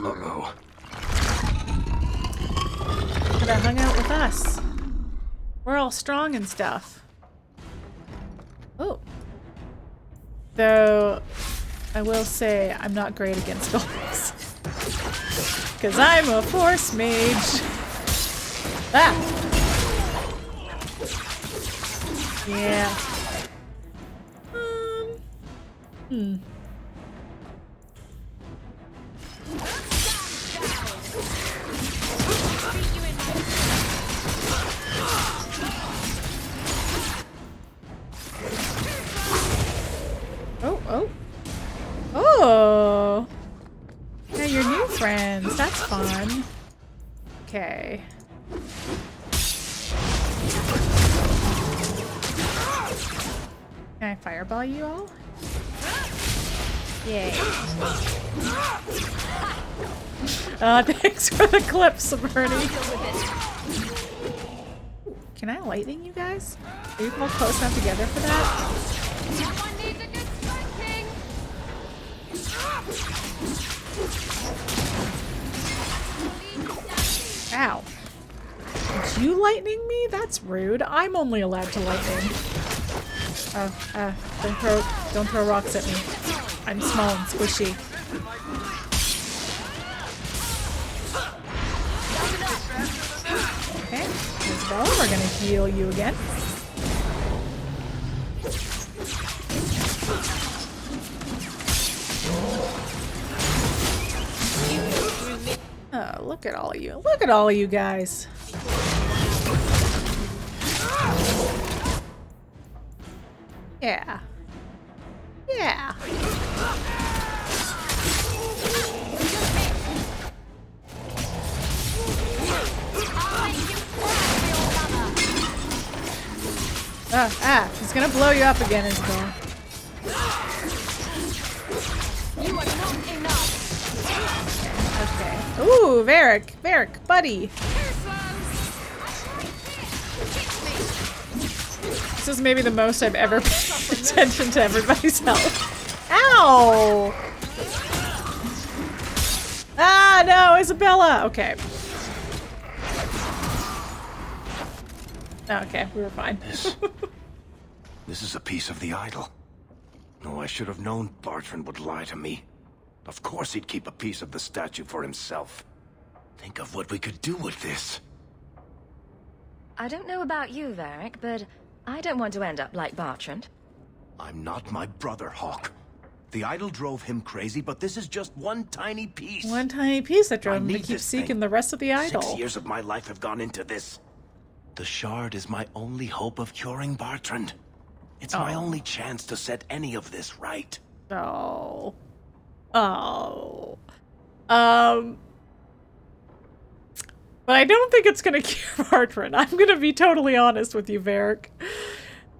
Uh-oh. Could have hung out with us. We're all strong and stuff. Oh. Though, I will say I'm not great against dogs. Because I'm a force mage. Ah! Yeah. Oh. Oh! Now you're new friends. That's fun. Okay. Can I fireball you all? Yay. Thanks for the clips, Bernie. Can I lightning you guys? Are you all close enough together for that? Someone needs a good spanking. Ow. Did you lightning me? That's rude. I'm only allowed to lightning. Don't throw rocks at me. I'm small and squishy. Okay, Isabella, we're gonna heal you again. Oh, look at all of you. Look at all of you guys. Yeah. Yeah. He's gonna blow you up again, Isabel. You are not enough. Okay. Ooh, Varric, buddy. This is maybe the most I've ever paid attention to everybody's health. Ow! Ah, no, Isabella! Okay. Okay, we were fine. This is a piece of the idol. No, I should have known Bartrand would lie to me. Of course he'd keep a piece of the statue for himself. Think of what we could do with this. I don't know about you, Varric, but I don't want to end up like Bartrand. I'm not my brother, Hawke. The idol drove him crazy, but this is just one tiny piece. One tiny piece that drove him to need keep this seeking thing. the rest of the idol. 6 years of my life have gone into this. The shard is my only hope of curing Bartrand. It's my only chance to set any of this right. Oh. But I don't think it's gonna cure Bartrand. I'm gonna be totally honest with you, Varric.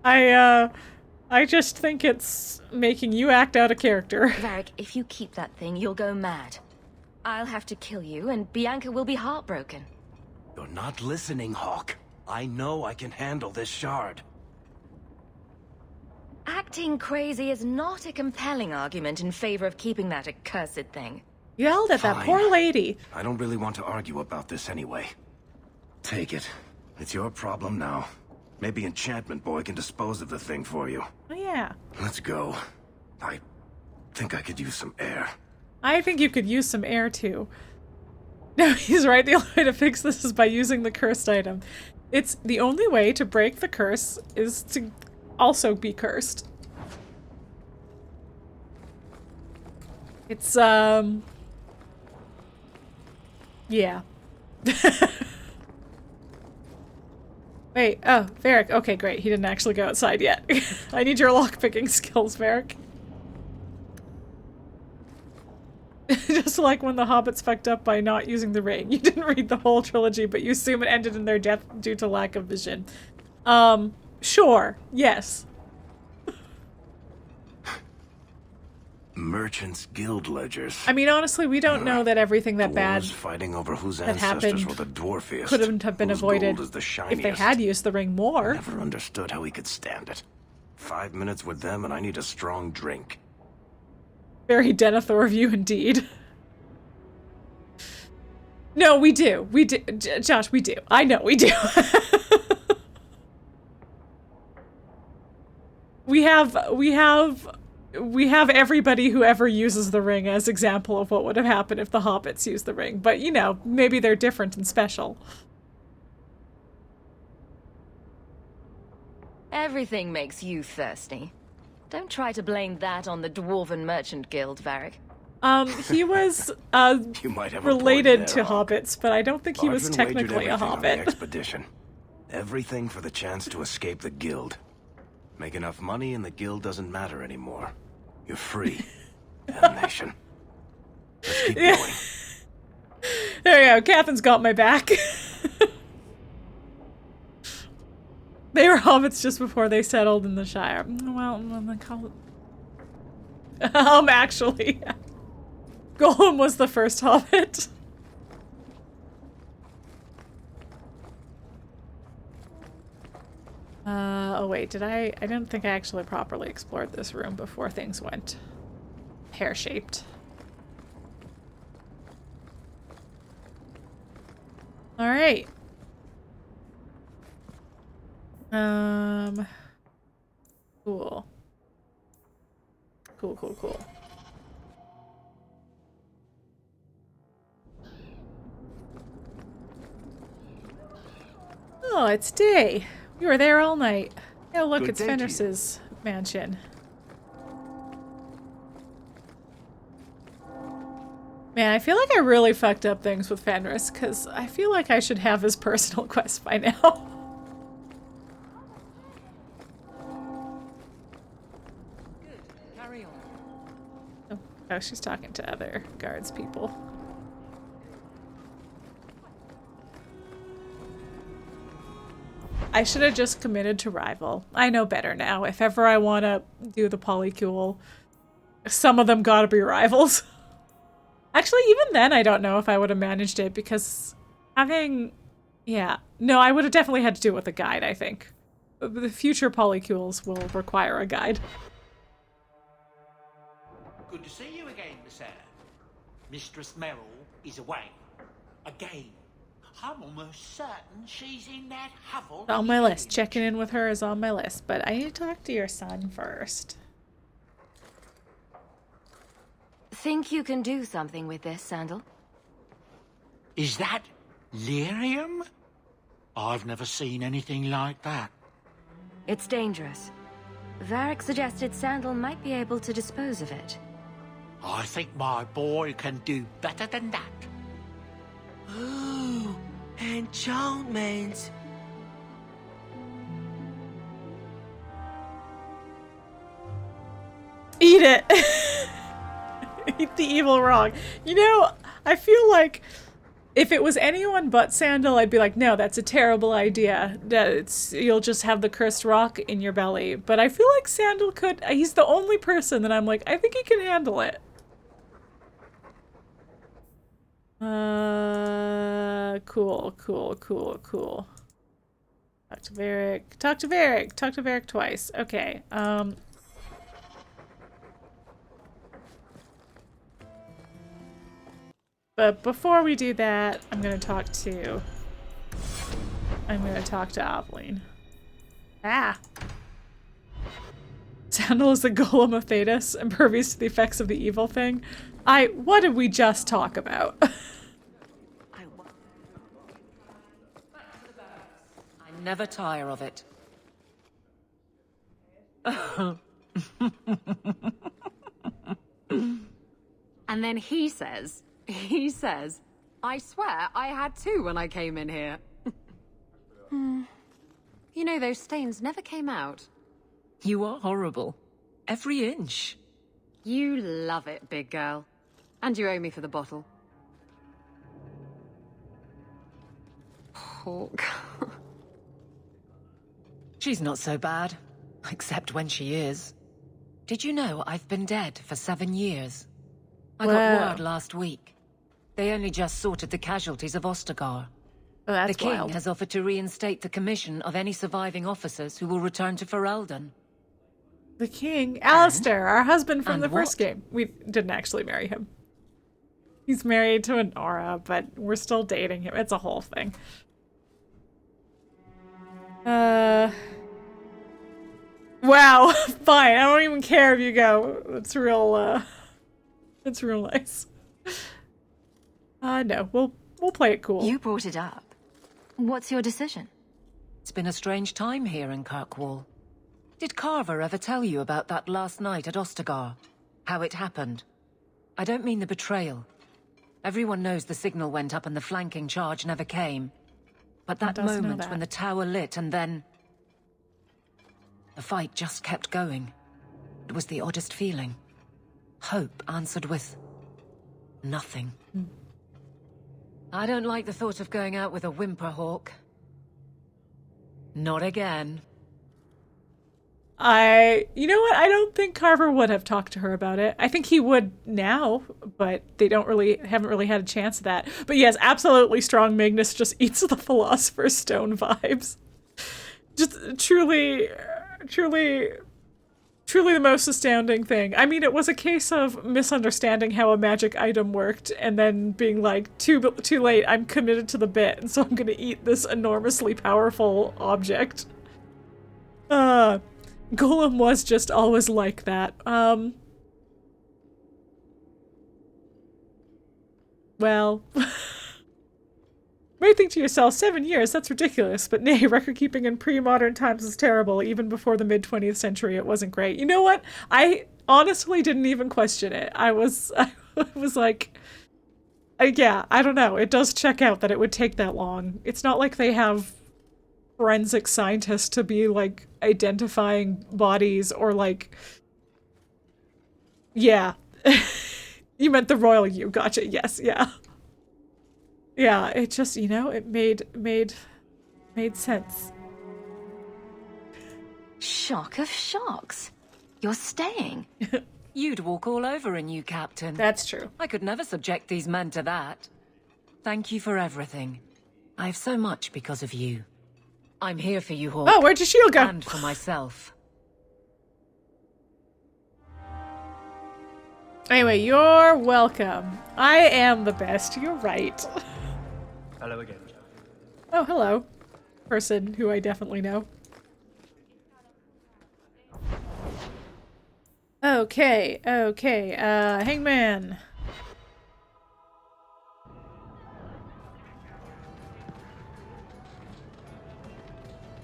I just think it's making you act out of character. Varric, if you keep that thing, you'll go mad. I'll have to kill you, and Bianca will be heartbroken. You're not listening, Hawke. I know I can handle this shard. Act Acting crazy is not a compelling argument in favor of keeping that accursed thing. Yelled at that Fine. poor lady. I don't really want to argue about this anyway. Take it. It's your problem now. Maybe Enchantment Boy can dispose of the thing for you. Oh, yeah. Let's go. I think I could use some air. I think you could use some air, too. No, he's right. The only way to fix this is by using the cursed item. It's the only way to break the curse is to also be cursed. It's, yeah. Wait, oh, Varric. Okay, great. He didn't actually go outside yet. I need your lockpicking skills, Varric. Just like when the hobbits fucked up by not using the ring. You didn't read the whole trilogy, but you assume it ended in their death due to lack of vision. Sure. Yes. Merchants' guild ledgers. I mean, honestly, we don't know that everything that bad fighting over whose that ancestors happened were the dwarfiest. couldn't have been whose avoided gold is the if they shiniest. had used the ring more. Never understood how he could stand it. 5 minutes with them and I need a strong drink. Very Denethor of you indeed. No, we do. We do. Josh, we do. I know we do. We have everybody who ever uses the ring as example of what would have happened if the hobbits used the ring. But, you know, maybe they're different and special. Everything makes you thirsty. Don't try to blame that on the Dwarven Merchant Guild, Varric. He was You might have a related point to there, Hawke. hobbits, but I don't think he was Bartman wagered technically a everything on the hobbit. expedition. Everything for the chance to escape the guild. Make enough money and the guild doesn't matter anymore. You're free. Damnation. Let's keep going. There you go. Catherine's got my back. They were hobbits just before they settled in the Shire. Well, they call it... actually, yeah. Gollum was the first hobbit. Oh wait, did I didn't think I actually properly explored this room before things went pear-shaped. All right. Cool. Cool. Oh, it's day. We were there all night. Oh, look, Good it's day to you. Fenris's mansion. Man, I feel like I really fucked up things with Fenris, because I feel like I should have his personal quest by now. Carry on. Oh, she's talking to other guards people. I should have just committed to rival. I know better now. If ever I want to do the polycule, some of them gotta be rivals. Actually, even then, I don't know if I would have managed it because having... Yeah. No, I would have definitely had to do it with a guide, I think. The future polycules will require a guide. Good to see you again, Miss Anne. Mistress Merrill is away. Again. I'm almost certain she's in that hovel. On my list. Checking in with her is on my list, but I need to talk to your son first. Think you can do something with this, Sandal? Is that lyrium? I've never seen anything like that. It's dangerous. Varric suggested Sandal might be able to dispose of it. I think my boy can do better than that. Ooh, enchantment. Eat it! Eat the evil wrong. You know, I feel like if it was anyone but Sandal, I'd be like, no, that's a terrible idea. You'll just have the cursed rock in your belly. But I feel like Sandal could. He's the only person that I'm like, I think he can handle it. Cool. Talk to Varric twice. Okay, But before we do that, I'm gonna talk to Aveline. Ah. Sandal is the golem of Thetis, impervious to the effects of the evil thing. What did we just talk about? I never tire of it. And then he says, I swear I had two when I came in here. You know, those stains never came out. You are horrible. Every inch. You love it, big girl. And you owe me for the bottle. Hawke. She's not so bad. Except when she is. Did you know I've been dead for 7 years? I got word last week. They only just sorted the casualties of Ostagar. Oh, that's the king wild. has offered to reinstate the commission of any surviving officers who will return to Ferelden. The king? Alistair, our husband from the first what? game. We didn't actually marry him. He's married to Honora, but we're still dating him. It's a whole thing. Wow, fine. I don't even care if you go. It's real nice. No, we'll play it cool. You brought it up. What's your decision? It's been a strange time here in Kirkwall. Did Carver ever tell you about that last night at Ostagar? How it happened? I don't mean the betrayal. Everyone knows the signal went up and the flanking charge never came. But that moment when the tower lit and then... the fight just kept going. It was the oddest feeling. Hope answered with... nothing. I don't like the thought of going out with a whimper, Hawke. Not again. You know what? I don't think Carver would have talked to her about it. I think he would now, but they haven't really had a chance of that. But yes, absolutely strong Magnus just eats the Philosopher's Stone vibes. Just truly the most astounding thing. I mean, it was a case of misunderstanding how a magic item worked and then being like, too late, I'm committed to the bit, and so I'm gonna eat this enormously powerful object. Golem was just always like that. Well... You might think to yourself, 7 years, that's ridiculous, but nay, record keeping in pre-modern times is terrible. Even before the mid-20th century, it wasn't great. You know what? I honestly didn't even question it. I was like, yeah, I don't know. It does check out that it would take that long. It's not like they have forensic scientists to be, like, identifying bodies or, like... Yeah. You meant the royal you. Gotcha. Yes, yeah. Yeah, it just, you know, it made sense. Shock of shocks. You're staying. You'd walk all over a new captain. That's true. I could never subject these men to that. Thank you for everything. I have so much because of you. I'm here for you, Hawke. Oh, where'd your shield go? And for myself. Anyway, you're welcome. I am the best. You're right. Hello again. Oh, hello. Person who I definitely know. Okay. Hangman.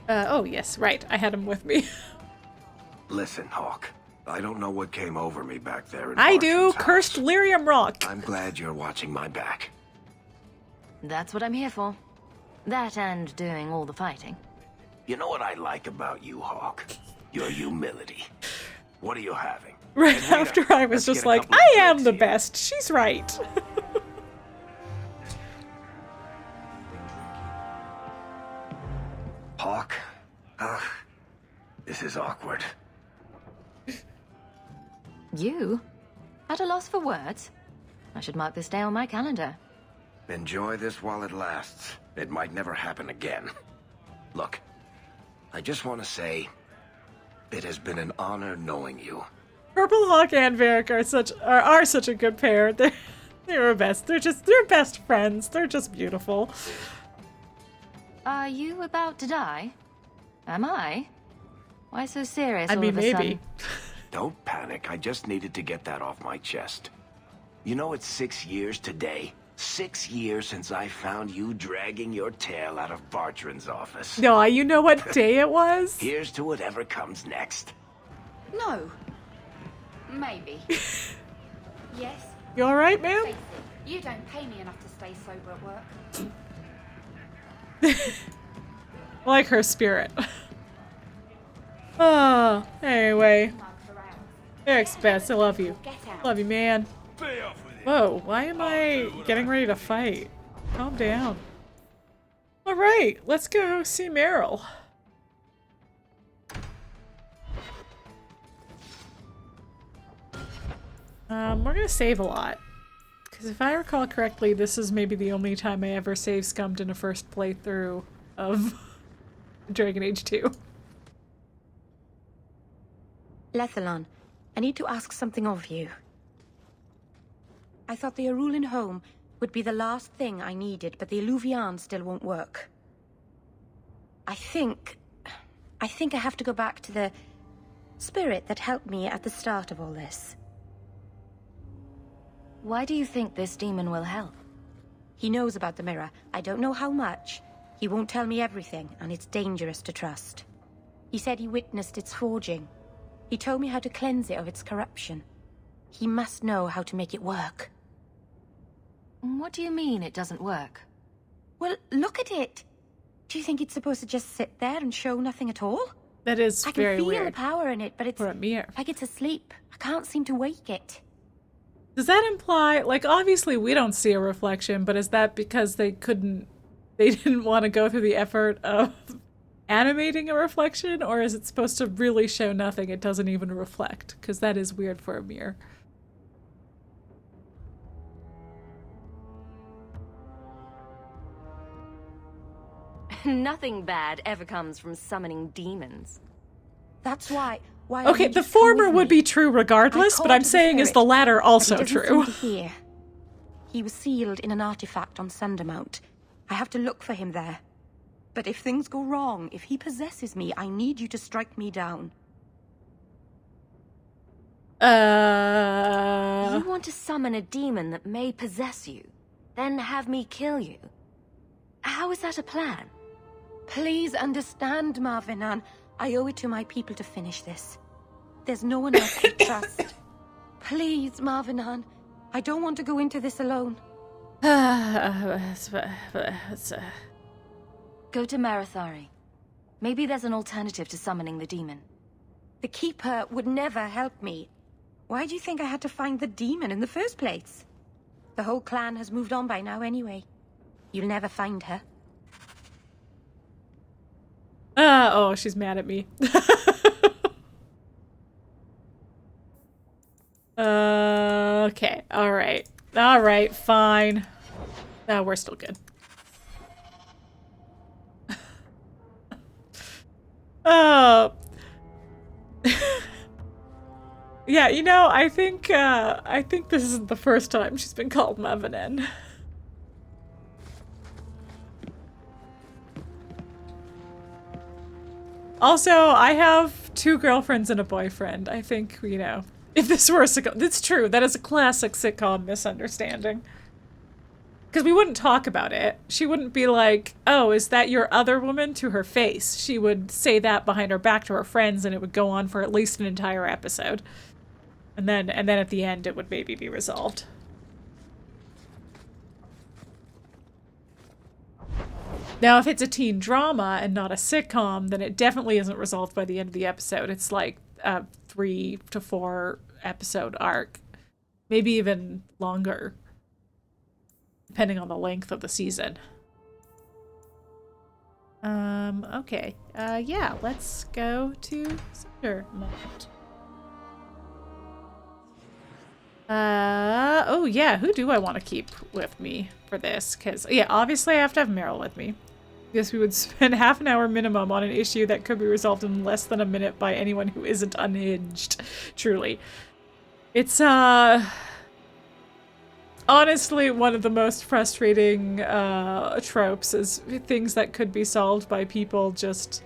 Oh, yes, right. I had him with me. Listen, Hawke. I don't know what came over me back there in I do. Bartram's Cursed house. lyrium rock. I'm glad you're watching my back. That's what I'm here for. That and doing all the fighting. You know what I like about you, Hawke? Your humility. What are you having? Right after I was just like, I am the best. She's right. Hawke? This is awkward. You? At a loss for words? I should mark this day on my calendar. Enjoy this while it lasts. It might never happen again. Look, I just want to say, it has been an honor knowing you. Purple Hawk and Varric are such a good pair. They're best. They're best friends. They're just beautiful. Are you about to die? Am I? Why so serious I all mean, of a maybe. sudden? Don't panic. I just needed to get that off my chest. You know, it's 6 years today. 6 years since I found you dragging your tail out of Bartran's office. No, you know what day it was? Here's to whatever comes next. No. Maybe. Yes. You alright, ma'am? Face it, you don't pay me enough to stay sober at work. I like her spirit. Oh, anyway. Eric's best. I love you. Love you, man. Whoa, why am I getting ready to fight? Calm down. Alright, let's go see Merrill. We're gonna save a lot. Because if I recall correctly, this is maybe the only time I ever save scummed in a first playthrough of Dragon Age 2. Lethalon, I need to ask something of you. I thought the Arulan home would be the last thing I needed, but the eluvian still won't work. I think I have to go back to the spirit that helped me at the start of all this. Why do you think this demon will help? He knows about the mirror. I don't know how much. He won't tell me everything, and it's dangerous to trust. He said he witnessed its forging. He told me how to cleanse it of its corruption. He must know how to make it work. What do you mean it doesn't work? Well, look at it. Do you think it's supposed to just sit there and show nothing at all? That is very weird. I can feel the power in it, but it's for a mirror. Like it's asleep. I can't seem to wake it. Does that imply, like, obviously we don't see a reflection, but is that because they didn't want to go through the effort of animating a reflection, or is it supposed to really show nothing? It doesn't even reflect, because that is weird for a mirror. Nothing bad ever comes from summoning demons. That's why Okay, the former would be true regardless, but I'm saying is the latter also true. Here. He was sealed in an artifact on Sundermount. I have to look for him there. But if things go wrong, if he possesses me, I need you to strike me down. You want to summon a demon that may possess you, then have me kill you? How is that a plan? Please understand, Marvinan. I owe it to my people to finish this. There's no one else I trust. Please, Marvinan. I don't want to go into this alone. Go to Marathari. Maybe there's an alternative to summoning the demon. The Keeper would never help me. Why do you think I had to find the demon in the first place? The whole clan has moved on by now anyway. You'll never find her. Oh, she's mad at me. Okay, alright. Alright, fine. We're still good. Oh. Yeah, you know, I think this isn't the first time she's been called Mavinen. Also, I have 2 girlfriends and a boyfriend. I think, you know, if this were a sitcom, that's true. That is a classic sitcom misunderstanding. Because we wouldn't talk about it. She wouldn't be like, oh, is that your other woman, to her face. She would say that behind her back to her friends, and it would go on for at least an entire episode. And then at the end, it would maybe be resolved. Now, if it's a teen drama and not a sitcom, then it definitely isn't resolved by the end of the episode. It's like a 3 to 4 episode arc. Maybe even longer. Depending on the length of the season. Okay. Yeah, let's go to Sundermount. Oh yeah, who do I want to keep with me for this? Because, yeah, obviously I have to have Merrill with me. Because we would spend half an hour minimum on an issue that could be resolved in less than a minute by anyone who isn't unhinged. Truly. It's, honestly, one of the most frustrating tropes is things that could be solved by people just,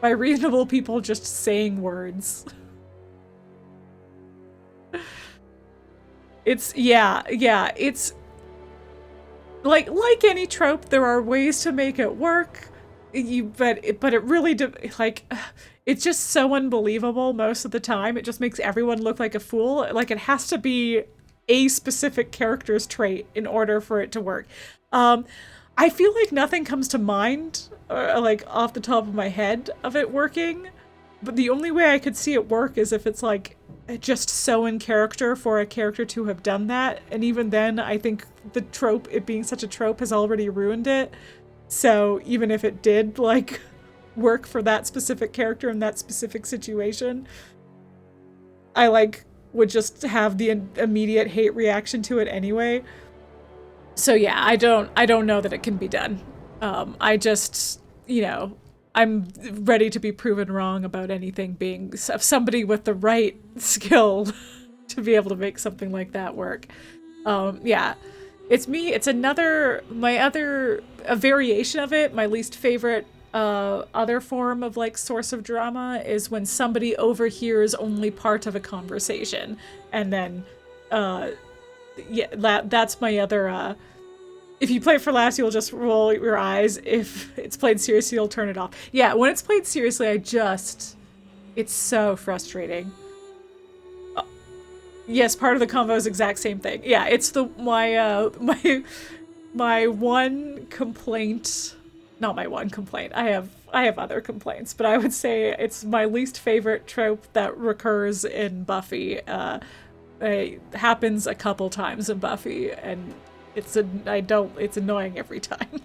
by reasonable people just saying words. It's, yeah, it's like any trope, there are ways to make it work. But it really, like, it's just so unbelievable most of the time. It just makes everyone look like a fool. Like, it has to be a specific character's trait in order for it to work. I feel like nothing comes to mind, like, off the top of my head of it working. But the only way I could see it work is if it's, like, just so in character for a character to have done that. And even then, I think the trope, it being such a trope, has already ruined it. So even if it did, like, work for that specific character in that specific situation, I, like, would just have the immediate hate reaction to it anyway. So yeah, I don't know that it can be done. I just, you know, I'm ready to be proven wrong about anything being of somebody with the right skill to be able to make something like that work. Yeah. It's me. It's a variation of it. My least favorite other form of, like, source of drama is when somebody overhears only part of a conversation. And then, yeah, that's my other, if you play it for laughs, you'll just roll your eyes. If it's played seriously, you'll turn it off. Yeah, when it's played seriously, it's so frustrating. Yes, part of the convo is exact same thing. Yeah, it's my one complaint. Not my one complaint. I have other complaints, but I would say it's my least favorite trope that recurs in Buffy. It happens a couple times in Buffy, and it's annoying every time.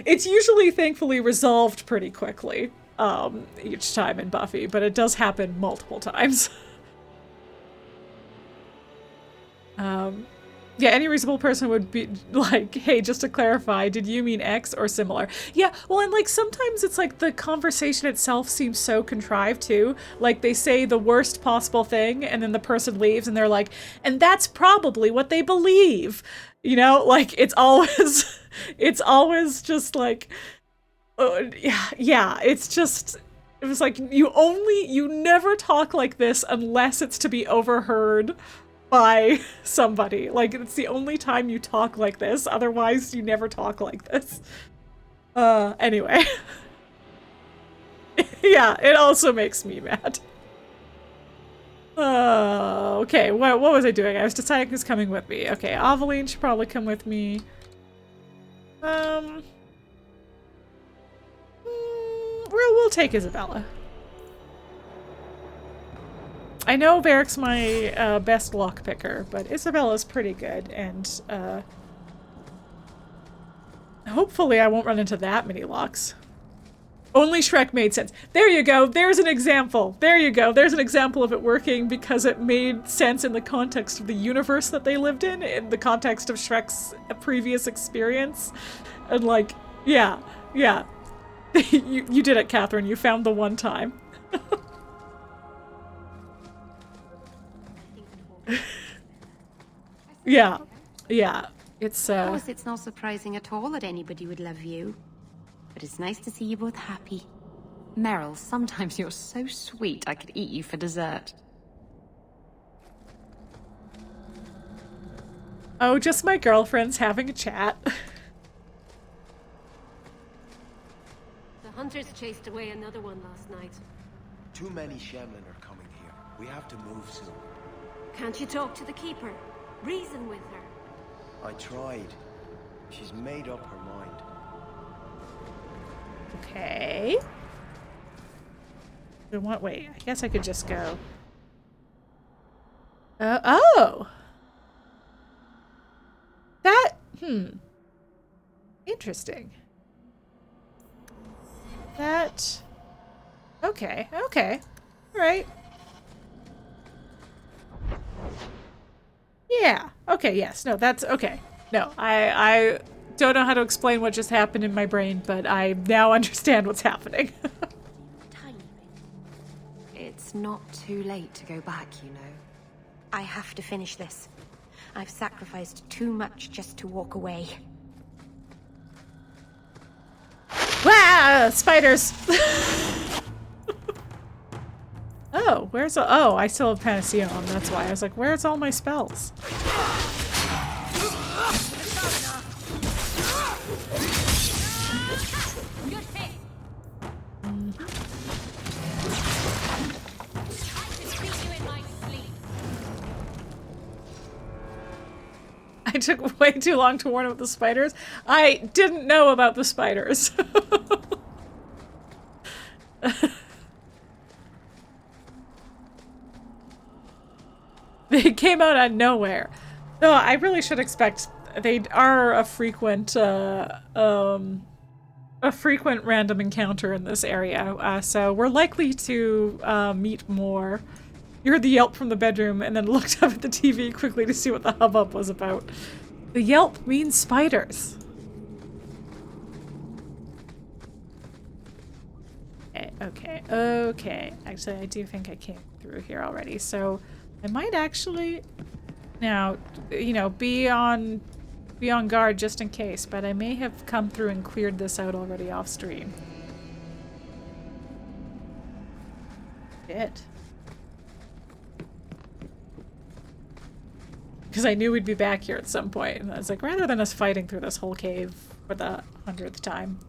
It's usually, thankfully, resolved pretty quickly each time in Buffy, but it does happen multiple times. Yeah, any reasonable person would be like, hey, just to clarify, did you mean X or similar? Yeah, well, and, like, sometimes it's like the conversation itself seems so contrived too. Like, they say the worst possible thing and then the person leaves and they're like, and that's probably what they believe. You know, like, it's always just like, yeah, it's just, it was like, you never talk like this unless it's to be overheard by somebody. Like, it's the only time you talk like this, otherwise you never talk like this. Anyway. Yeah, it also makes me mad. Okay, what was I doing? I was deciding who's coming with me. Okay, Aveline should probably come with me. We'll take Isabella. I know Varric's my best lockpicker, but Isabella's pretty good, and hopefully I won't run into that many locks. Only Shrek made sense. There you go. There's an example. There you go. There's an example of it working because it made sense in the context of the universe that they lived in the context of Shrek's previous experience. And, like, yeah. You did it, Catherine. You found the one time. Yeah. It's Of course, it's not surprising at all that anybody would love you. But it's nice to see you both happy. Merrill, sometimes you're so sweet I could eat you for dessert. Oh, just my girlfriends having a chat. The hunters chased away another one last night. Too many Shemlin are coming here. We have to move soon. Can't you talk to the keeper? Reason with her. I tried. She's made up her mind. Okay. Wait, I guess I could just go. Oh! That, interesting. That, okay. Alright. Yeah, okay, yes, no, that's, okay. No, I don't know how to explain what just happened in my brain, but I now understand what's happening. It's not too late to go back, you know. I have to finish this. I've sacrificed too much just to walk away. Ah, spiders! Oh, where's... Oh, I still have Panacea on, that's why. I was like, where's all my spells? I took way too long to warn about the spiders. I didn't know about the spiders. They came out of nowhere. No, I really should expect they are a frequent random encounter in this area. So we're likely to meet more. You heard the yelp from the bedroom and then looked up at the TV quickly to see what the hubbub was about. The yelp means spiders. Okay. Actually, I do think I came through here already, so I might actually now, you know, be on guard just in case, but I may have come through and cleared this out already off stream. Shit. Because I knew we'd be back here at some point, and I was like, rather than us fighting through this whole cave for the 100th time.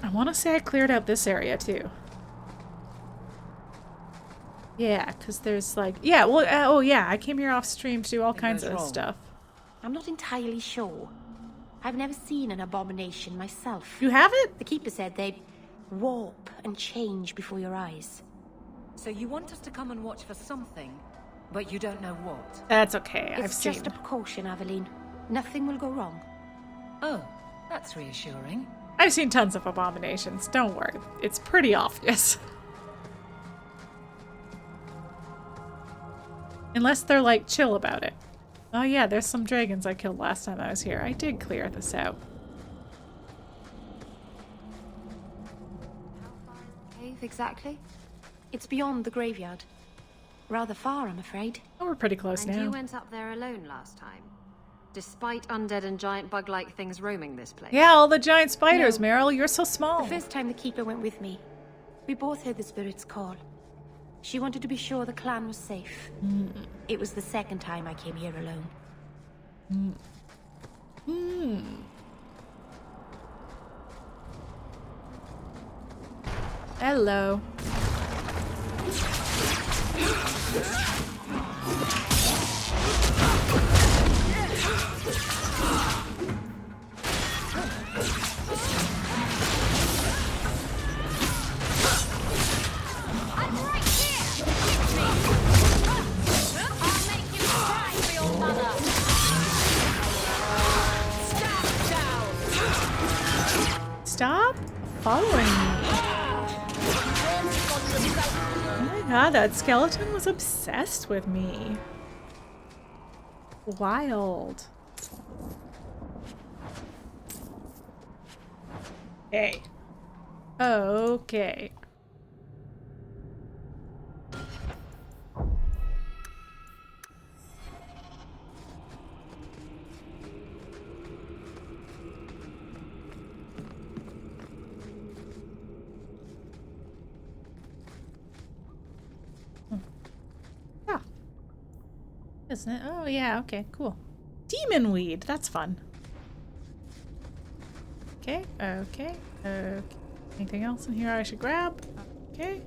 I want to say I cleared out this area too. Yeah, because there's like... Yeah, well, oh yeah, I came here off stream to do all kinds of stuff. I'm not entirely sure. I've never seen an abomination myself. You haven't? The Keeper said they'd warp and change before your eyes. So you want us to come and watch for something, but you don't know what? That's okay, It's just a precaution, Aveline. Nothing will go wrong. Oh, that's reassuring. I've seen tons of abominations, don't worry. It's pretty obvious. Unless they're like chill about it. Oh yeah, there's some dragons I killed last time I was here. I did clear this out. How far is the cave exactly? It's beyond the graveyard. Rather far, I'm afraid. Oh, we're pretty close now. And you went up there alone last time? Despite undead and giant bug-like things roaming this place? Yeah, all the giant spiders, No. Merrill. You're so small. The first time the Keeper went with me, we both heard the spirit's call. She wanted to be sure the clan was safe. It was the second time I came here alone. Hello. Stop following me. Oh my god, that skeleton was obsessed with me. Wild. Hey. Okay. Isn't it? Oh yeah, okay, cool. Demon weed, that's fun. Okay. Anything else in here I should grab? Okay.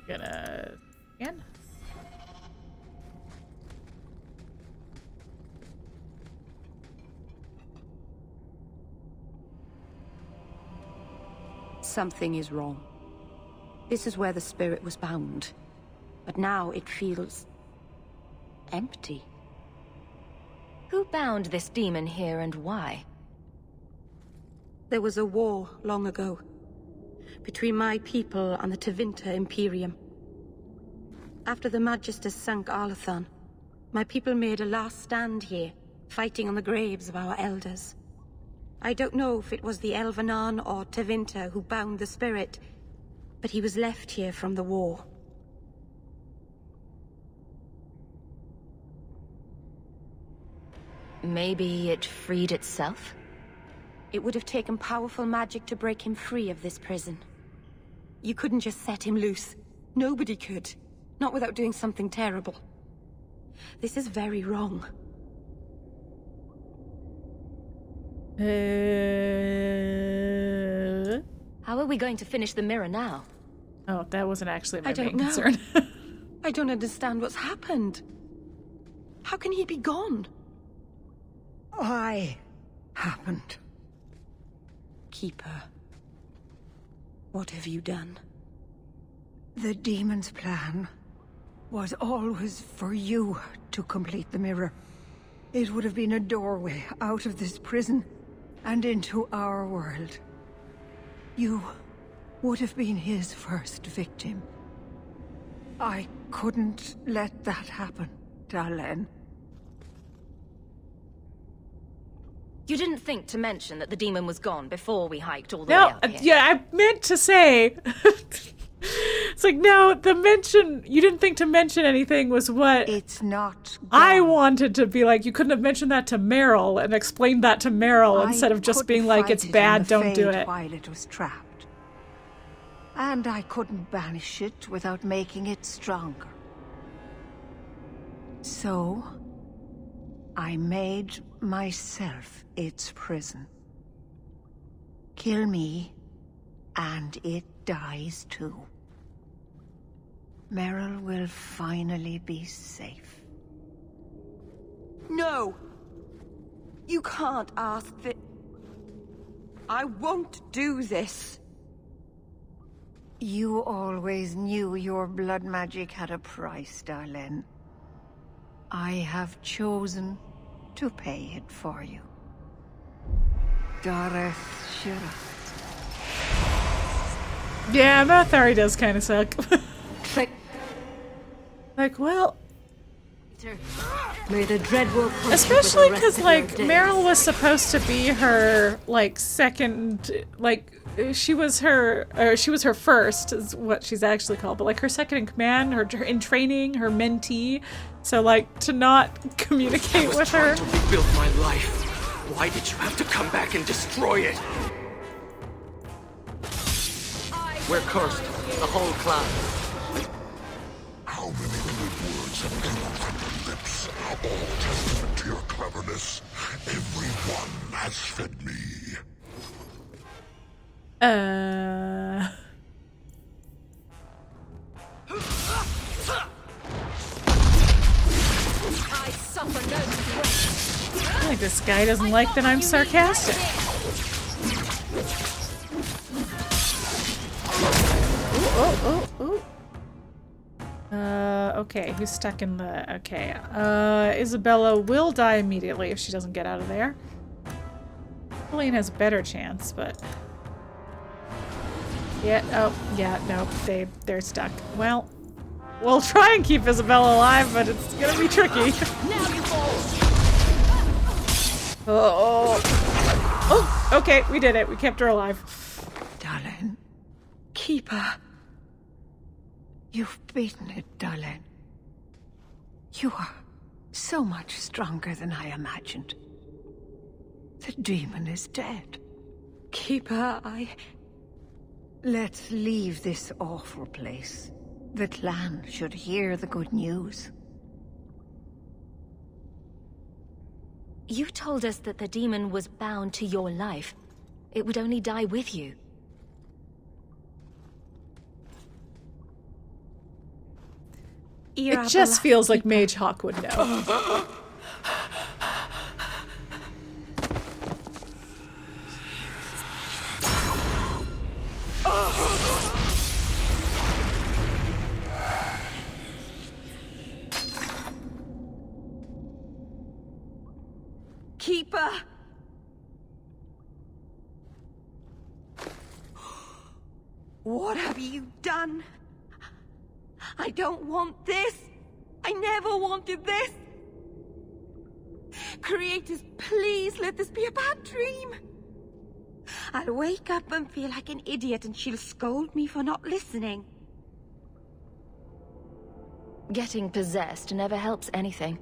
Gonna scan. Something is wrong. This is where the spirit was bound. But now it feels empty. Who bound this demon here and why? There was a war long ago between my people and the Tevinter Imperium. After the Magisters sank Arlathan, my people made a last stand here, fighting on the graves of our elders. I don't know if it was the Elvenan or Tevinter who bound the spirit, but he was left here from the war. Maybe it freed itself? It would have taken powerful magic to break him free of this prison. You couldn't just set him loose. Nobody could. Not without doing something terrible. This is very wrong. How are we going to finish the mirror now? Oh, that wasn't actually my main know. concern. I don't understand what's happened. How can he be gone? I happened. Keeper, what have you done? The demon's plan was always for you to complete the mirror. It would have been a doorway out of this prison and into our world. You would have been his first victim. I couldn't let that happen, Darlene. You didn't think to mention that the demon was gone before we hiked all the way No, up here? yeah, I meant to say. It's like, no, the mention, you didn't think to mention anything was what... It's not gone. I wanted to be like, you couldn't have mentioned that to Merrill and explained that to Merrill instead of just being like, it's bad, don't do it. While it was trapped. And I couldn't banish it without making it stronger. So, I made myself its prison. Kill me, and it dies too. Merrill will finally be safe. No! You can't ask that. I won't do this. You always knew your blood magic had a price, Darlene. I have chosen to pay it for you. Dareth Shira. Yeah, Mathari does kind of suck. Like, well... May the Dreadwolf especially because, like, Merrill was supposed to be her, like, second, like, she was her first, is what she's actually called, but, like, her second in command, her in training, her mentee, so, like, to not communicate with her. I was trying to rebuild my life. Why did you have to come back and destroy it? We're cursed, the whole clan. How many good words have come from your lips? All testament to your cleverness. Everyone has fed me. I suffer no I think this guy doesn't like that I'm sarcastic. Ooh. Okay, who's stuck in the... Okay, Isabella will die immediately if she doesn't get out of there. Helene has a better chance, but... Yeah, oh, yeah, no, they're stuck. Well, we'll try and keep Isabella alive, but it's gonna be tricky. Oh, okay, we did it. We kept her alive. Darlene. Keeper. You've beaten it, Darlene. You are so much stronger than I imagined. The demon is dead. Keeper, Let's leave this awful place. The clan should hear the good news. You told us that the demon was bound to your life. It would only die with you. It just feels like Mage Hawke would know. Keeper! What have you done? I don't want this! I never wanted this! Creators, please let this be a bad dream! I'll wake up and feel like an idiot and she'll scold me for not listening. Getting possessed never helps anything.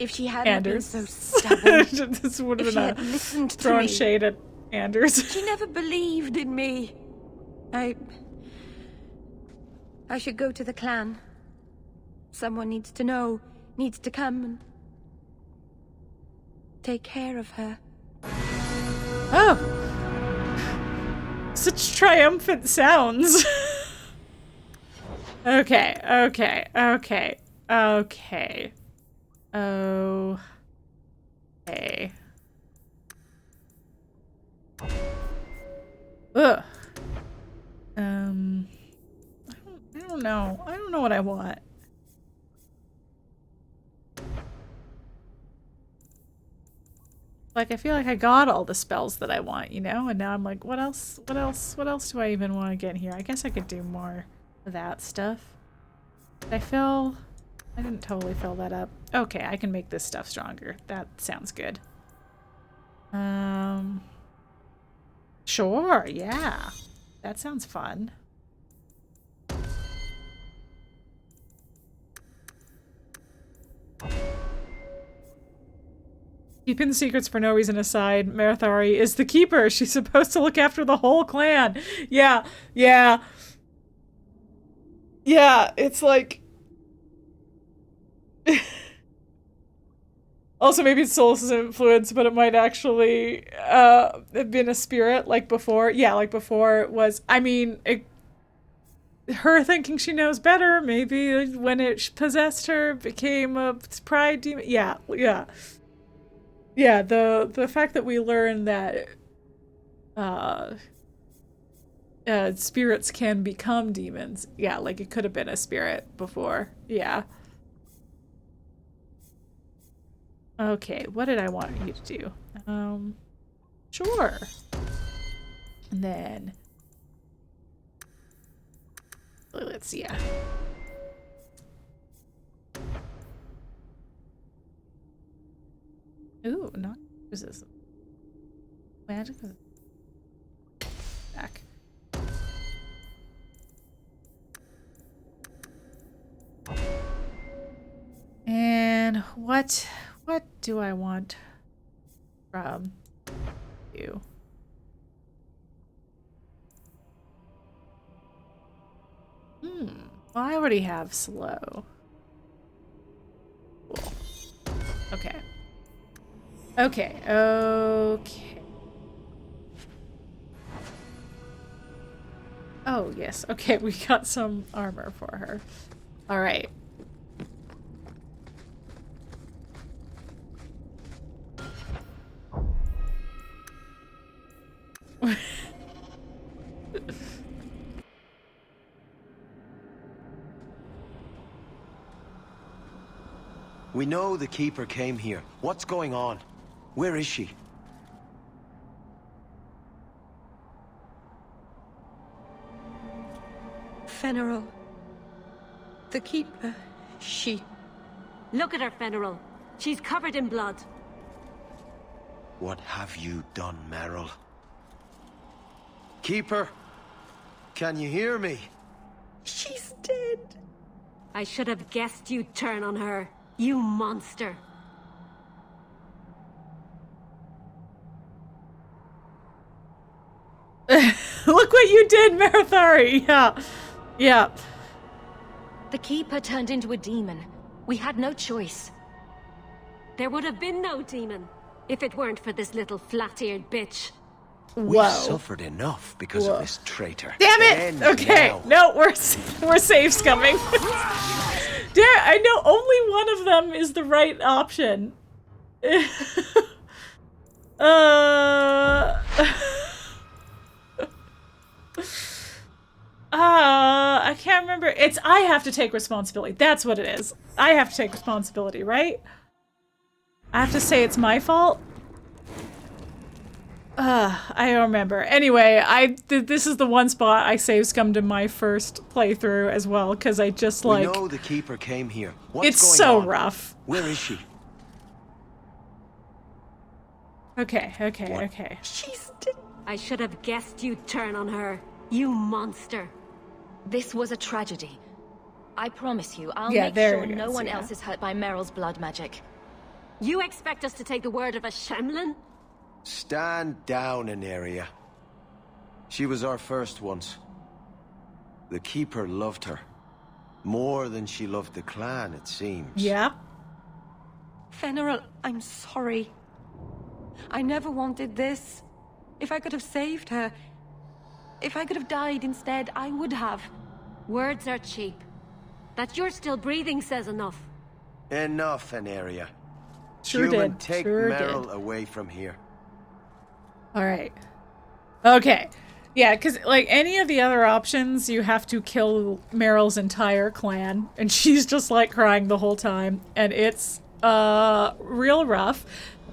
If she hadn't been Anders. so stubborn, This would have if she had been listened to throwing me. shade at Anders. She never believed in me. I should go to the clan. Someone needs to know, needs to come and take care of her. Oh. Such triumphant sounds. Okay. Okay. Ugh. I don't know. I don't know what I want. Like, I feel like I got all the spells that I want, you know? And now I'm like, what else do I even want to get here? I guess I could do more of that stuff. Did I didn't totally fill that up. Okay, I can make this stuff stronger. That sounds good. Sure, yeah. That sounds fun. Keeping the secrets for no reason aside, Merithari is the keeper. She's supposed to look after the whole clan. Yeah, it's like... Also, maybe it's Solas's influence, but it might actually have been a spirit like before. Yeah, like before it was... I mean, her thinking she knows better, maybe when it possessed her, became a pride demon. Yeah. Yeah, the fact that we learned that spirits can become demons. Yeah, like it could have been a spirit before. Yeah. Okay, what did I want you to do? Sure. And then let's see. Yeah. Ooh, not is this magic back. And what do I want from you? Well, I already have slow. Cool. Okay. Okay. Oh, yes. Okay, we got some armor for her. All right. We know the Keeper came here. What's going on? Where is she? Fenrir'l. The Keeper. She... Look at her, Fenrir'l. She's covered in blood. What have you done, Merrill? Keeper? Can you hear me? She's dead. I should have guessed you'd turn on her. You monster. Look what you did, Merithari! Yeah. The Keeper turned into a demon. We had no choice. There would have been no demon if it weren't for this little flat-eared bitch. We've suffered enough because of this traitor. Damn it! And Okay, now. no, we're safe scumming. Damn, I know only one of them is the right option. I can't remember. I have to take responsibility. That's what it is. I have to take responsibility, right? I have to say it's my fault? I don't remember. Anyway, this is the one spot I save scummed in my first playthrough as well, because I just like... We know the Keeper came here. What's it's going so on? rough. Where is she? Okay. She's dead. I should have guessed you'd turn on her. You monster. This was a tragedy. I promise you, I'll Yeah, make there sure it no is, one yeah. else is hurt by Merrill's blood magic. You expect us to take the word of a Shemlin? Stand down, Aneria. She was our first once. The Keeper loved her. More than she loved the clan, it seems. Yeah. Veneral, I'm sorry. I never wanted this. If I could have saved her, if I could have died instead, I would have. Words are cheap. That you're still breathing says enough. Enough, Aneria. Sure Human, did. take Sure Merrill did. away from here. All right. Okay. Yeah, because, like, any of the other options, you have to kill Merrill's entire clan, and she's just, like, crying the whole time, and it's, real rough.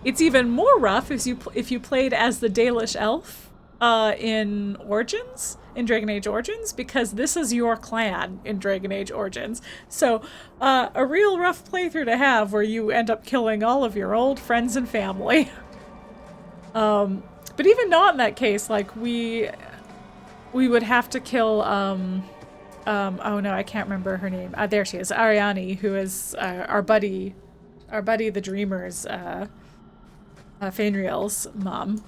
It's even more rough if you played as the Dalish elf, in Origins, in Dragon Age Origins, because this is your clan in Dragon Age Origins. So, a real rough playthrough to have where you end up killing all of your old friends and family. But even not in that case, like, we would have to kill, oh no, I can't remember her name. There she is, Ariane, who is our buddy the Dreamer's, Fainriel's mom.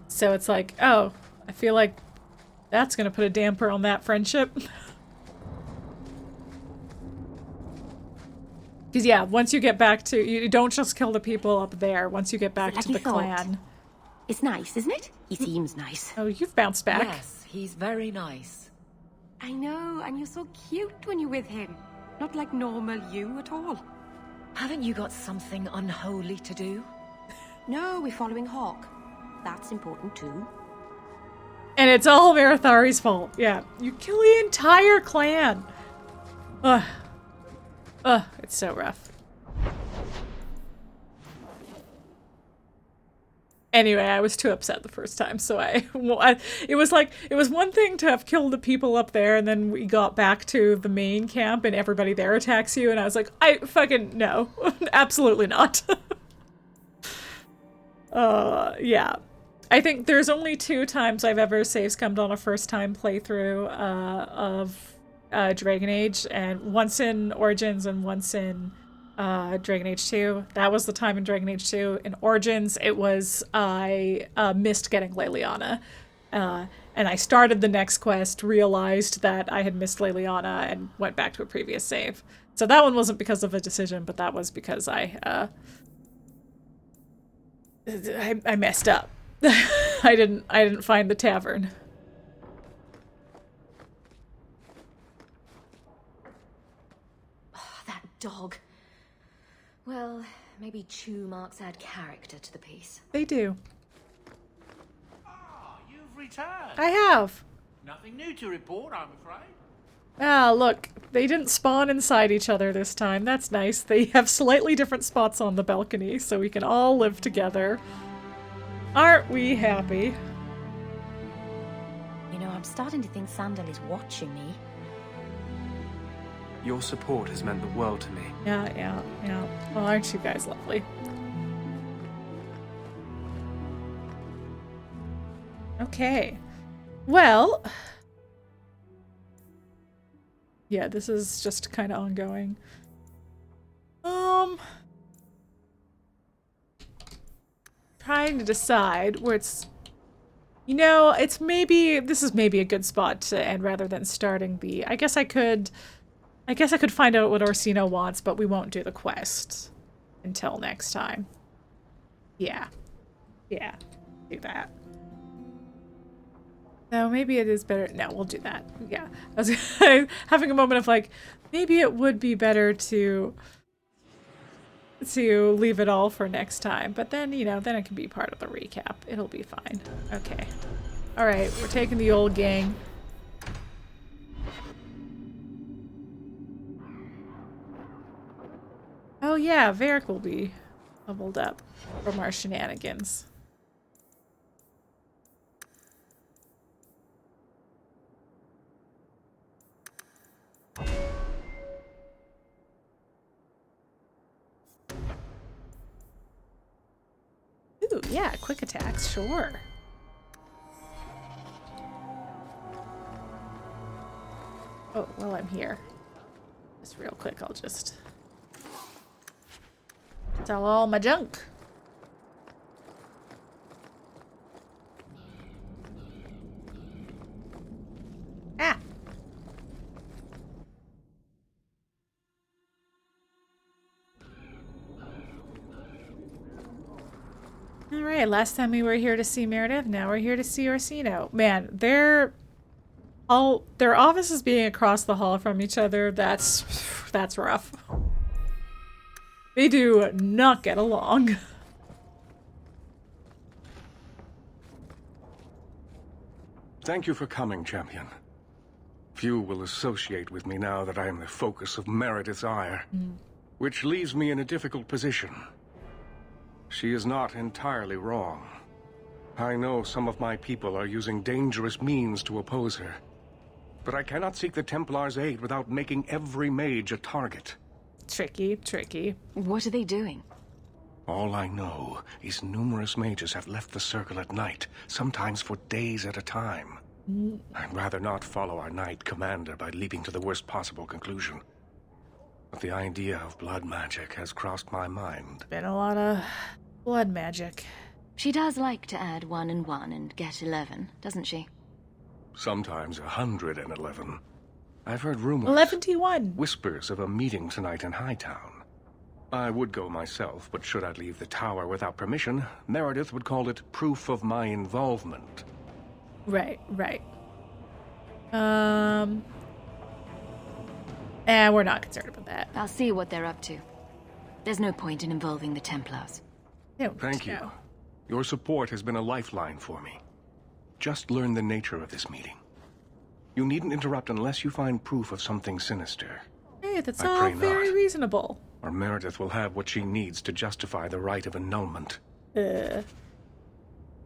So it's like, oh, I feel like that's gonna put a damper on that friendship. Because yeah, once you get back to, you don't just kill the people up there, once you get back to the clan. It's nice, isn't it? He seems nice. Oh, you've bounced back. Yes, he's very nice. I know, and you're so cute when you're with him. Not like normal you at all. Haven't you got something unholy to do? No, we're following Hawke. That's important too. And it's all Marithari's fault. Yeah, you kill the entire clan. Ugh. Ugh, it's so rough. Anyway, I was too upset the first time, so it was like, it was one thing to have killed the people up there, and then we got back to the main camp and everybody there attacks you, and I was like, I fucking, no. Absolutely not. Yeah. I think there's only 2 times I've ever save-scummed on a first-time playthrough of Dragon Age, and once in Origins and once in Dragon Age 2. That was the time in Dragon Age 2. In Origins, it was I missed getting Leliana. And I started the next quest, realized that I had missed Leliana, and went back to a previous save. So that one wasn't because of a decision, but that was because I messed up. I didn't find the tavern. Oh, that dog. Well, maybe chew marks add character to the piece. They do. Ah, you've returned. I have. Nothing new to report, I'm afraid. Ah, look, they didn't spawn inside each other this time. That's nice. They have slightly different spots on the balcony, so we can all live together. Aren't we happy? You know, I'm starting to think Sandal is watching me. Your support has meant the world to me. Yeah. Well, aren't you guys lovely? Okay. Well... yeah, this is just kind of ongoing. Trying to decide where it's... you know, it's maybe... this is maybe a good spot to end rather than starting the... I guess I could find out what Orsino wants, but we won't do the quest until next time. Yeah. Yeah. Do that. No, maybe it is better... no, we'll do that. Yeah. I was having a moment of like, maybe it would be better to leave it all for next time. But then, you know, then it can be part of the recap. It'll be fine. Okay. Alright, we're taking the old gang. Oh yeah, Varric will be leveled up from our shenanigans. Ooh, yeah, quick attacks, sure. Oh, while I'm here. Just real quick, I'll just sell all my junk. Ah! Alright, last time we were here to see Meredith, now we're here to see Orsino. Man, their offices being across the hall from each other, that's rough. They do not get along. Thank you for coming, champion. Few will associate with me now that I am the focus of Meredith's ire, which leaves me in a difficult position. She is not entirely wrong. I know some of my people are using dangerous means to oppose her, but I cannot seek the Templars' aid without making every mage a target. Tricky, tricky. What are they doing? All I know is numerous mages have left the circle at night, sometimes for days at a time. I'd rather not follow our knight commander by leaping to the worst possible conclusion. But the idea of blood magic has crossed my mind. Been a lot of blood magic. She does like to add 1 and 1 and get 11, doesn't she? Sometimes 111. I've heard rumors. 11-1. Whispers of a meeting tonight in Hightown. I would go myself, but should I leave the tower without permission, Meredith would call it proof of my involvement. Right, right. We're not concerned about that. I'll see what they're up to. There's no point in involving the Templars. No, Thank you. Your support has been a lifeline for me. Just learn the nature of this meeting. You needn't interrupt unless you find proof of something sinister. Hey, that's all very reasonable. Or Meredith will have what she needs to justify the right of annulment.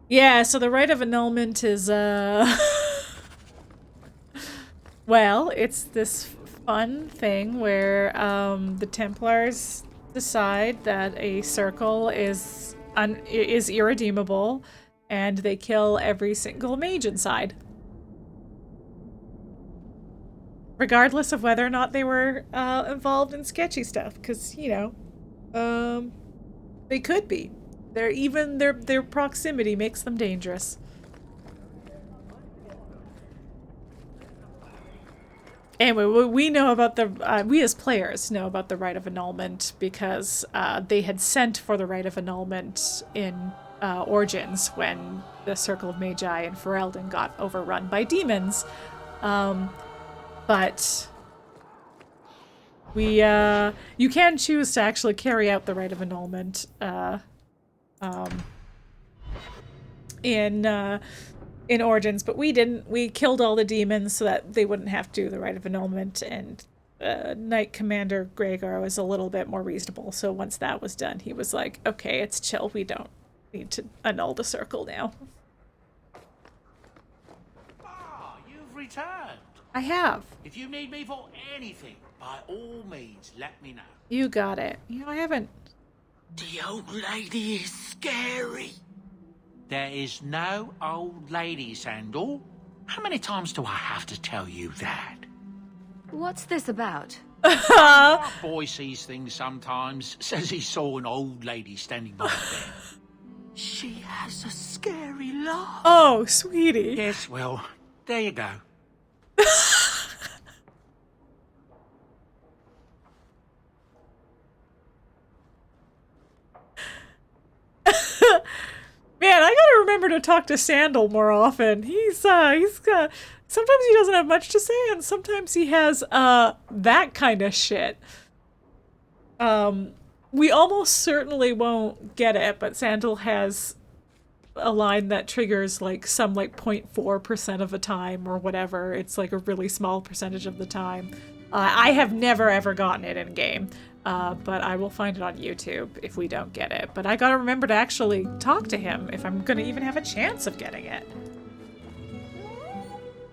Yeah, so the right of annulment is, well, it's this fun thing where, the Templars decide that a circle is irredeemable, and they kill every single mage inside. Regardless of whether or not they were involved in sketchy stuff, because, you know, they could be. Their proximity makes them dangerous. Anyway, we know about the we as players know about the right of annulment because they had sent for the right of annulment in Origins when the Circle of Magi and Ferelden got overrun by demons. But you can choose to actually carry out the right of annulment in Origins, but we didn't. We killed all the demons so that they wouldn't have to do the right of annulment, and Knight Commander Gregor was a little bit more reasonable, so once that was done, he was like, okay, it's chill, we don't need to annul the circle now. You've returned. I have. If you need me for anything, by all means, let me know. You got it. You know, I haven't... The old lady is scary. There is no old lady, Sandal. How many times do I have to tell you that? What's this about? Our boy sees things sometimes. Says he saw an old lady standing by there. She has a scary laugh. Oh, sweetie. Yes, well, there you go. Man, I gotta remember to talk to Sandal more often. He's sometimes he doesn't have much to say, and sometimes he has, that kind of shit. We almost certainly won't get it, but Sandal has a line that triggers, like, some, like, 0.4% of the time or whatever. It's, like, a really small percentage of the time. I have never, ever gotten it in-game. But I will find it on YouTube if we don't get it. But I gotta remember to actually talk to him if I'm gonna even have a chance of getting it.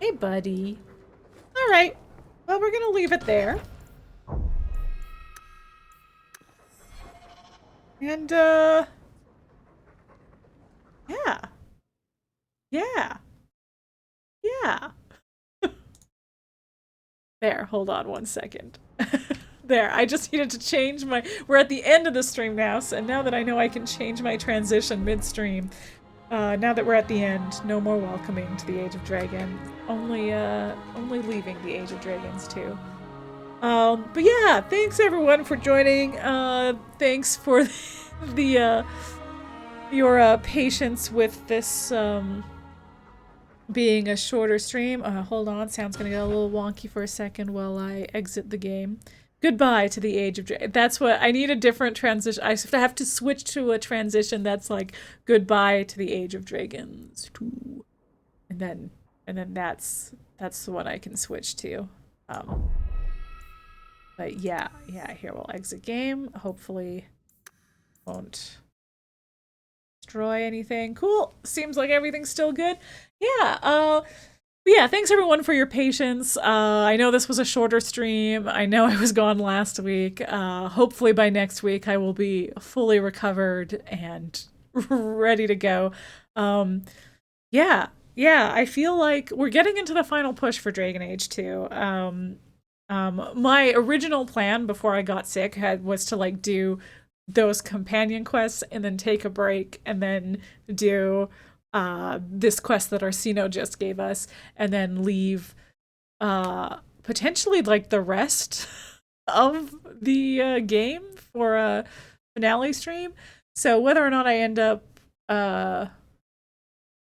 Hey, buddy. Alright. Well, we're gonna leave it there. And, yeah. Yeah. Yeah. There, hold on one second. There, I just needed to change my... We're at the end of the stream now, so now that I know I can change my transition mid-stream. Now that we're at the end, no more welcoming to the Age of Dragon. Only leaving the Age of Dragons too. But yeah, thanks everyone for joining. Thanks for your patience with this being a shorter stream. Hold on, sound's gonna get a little wonky for a second while I exit the game. Goodbye to the Age of Dragons. That's what I need, a different transition. I have to switch to a transition that's like goodbye to the Age of Dragons 2. And then that's the one I can switch to. But yeah, here we'll exit game. Hopefully won't destroy anything. Cool. Seems like everything's still good. Yeah, yeah, thanks everyone for your patience. I know this was a shorter stream. I know I was gone last week. Hopefully by next week I will be fully recovered and ready to go. Yeah, I feel like we're getting into the final push for Dragon Age 2. My original plan before I got sick was to like do those companion quests and then take a break and then do this quest that Orsino just gave us, and then leave potentially like the rest of the game for a finale stream. So whether or not I end up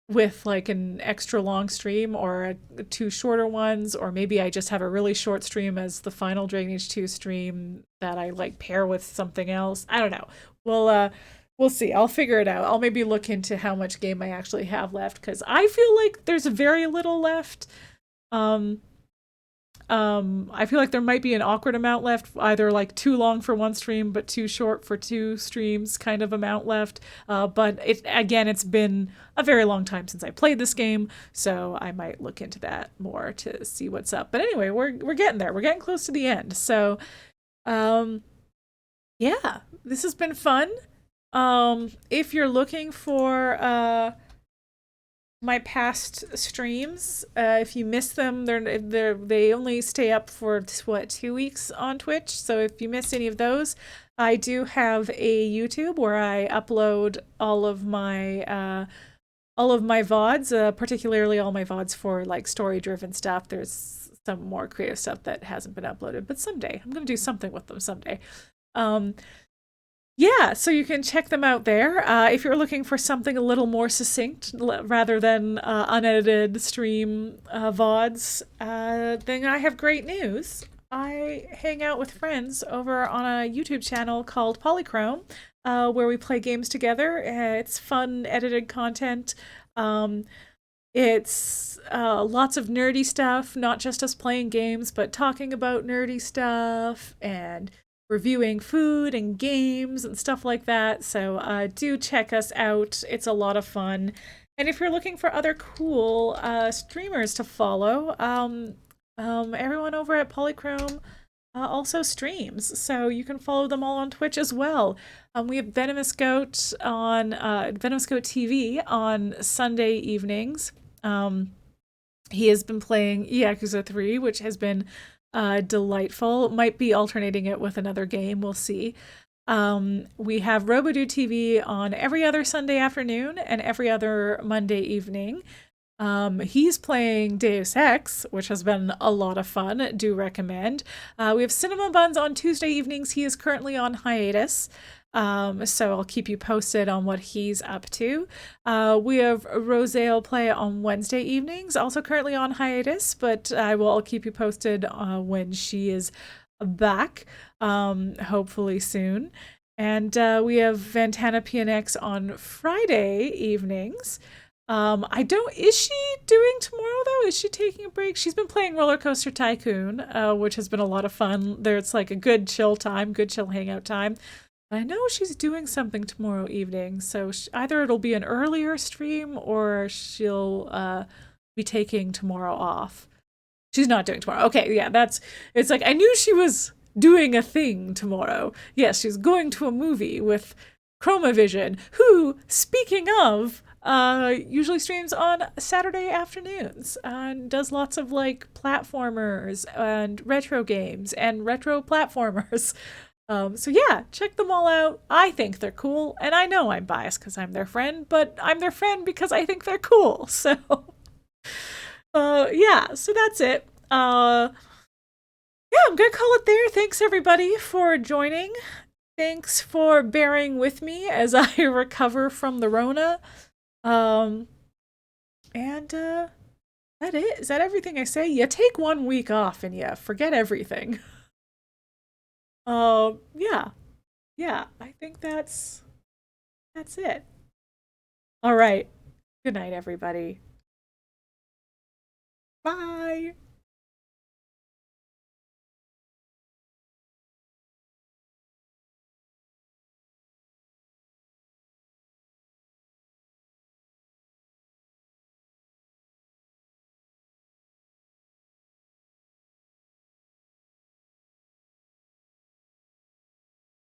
with like an extra long stream or two shorter ones, or maybe I just have a really short stream as the final Dragon Age 2 stream that I like pair with something else, I don't know. We'll see. I'll figure it out. I'll maybe look into how much game I actually have left, because I feel like there's very little left. I feel like there might be an awkward amount left, either like too long for one stream but too short for two streams kind of amount left. But it's been a very long time since I played this game, so I might look into that more to see what's up. But anyway, we're getting there. We're getting close to the end. So yeah, this has been fun. If you're looking for my past streams, if you miss them, they only stay up for what, 2 weeks on Twitch. So if you miss any of those, I do have a YouTube where I upload all of my VODs, particularly all my VODs for like story-driven stuff. There's some more creative stuff that hasn't been uploaded, but someday I'm gonna do something with them someday. Yeah, so you can check them out there. If you're looking for something a little more succinct rather than unedited stream VODs, then I have great news. I hang out with friends over on a YouTube channel called Polychrome, where we play games together. It's fun, edited content. It's lots of nerdy stuff, not just us playing games, but talking about nerdy stuff and reviewing food and games and stuff like that. So do check us out. It's a lot of fun. And if you're looking for other cool streamers to follow, everyone over at Polychrome also streams, so you can follow them all on Twitch as well. We have Venomous Goat on Venomous Goat TV on Sunday evenings. He has been playing Yakuza 3, which has been delightful. Might be alternating it with another game, we'll see. We have Robodo TV on every other Sunday afternoon and every other Monday evening. He's playing Deus Ex, which has been a lot of fun. Do recommend. We have Cinema Buns on Tuesday evenings. He is currently on hiatus, so I'll keep you posted on what he's up to. We have Rosale Play on Wednesday evenings, also currently on hiatus, but I'll keep you posted when she is back, hopefully soon. And we have Vantana PNX on Friday evenings. Is she doing tomorrow though? Is she taking a break? She's been playing Roller Coaster Tycoon, which has been a lot of fun. It's like a good chill time, good chill hangout time. I know she's doing something tomorrow evening, so either it'll be an earlier stream or she'll be taking tomorrow off. She's not doing tomorrow. Okay, yeah, it's like I knew she was doing a thing tomorrow. Yes, she's going to a movie with Chromavision, who, speaking of, usually streams on Saturday afternoons and does lots of like platformers and retro games and retro platformers. So yeah, check them all out. I think they're cool, and I know I'm biased because I'm their friend, but I'm their friend because I think they're cool. So yeah, so that's it. Yeah, I'm gonna call it there. Thanks everybody for joining. Thanks for bearing with me as I recover from the Rona. And that it? Is that everything I say? You take 1 week off and you forget everything. Yeah. Yeah, I think that's it. All right. Good night, everybody. Bye.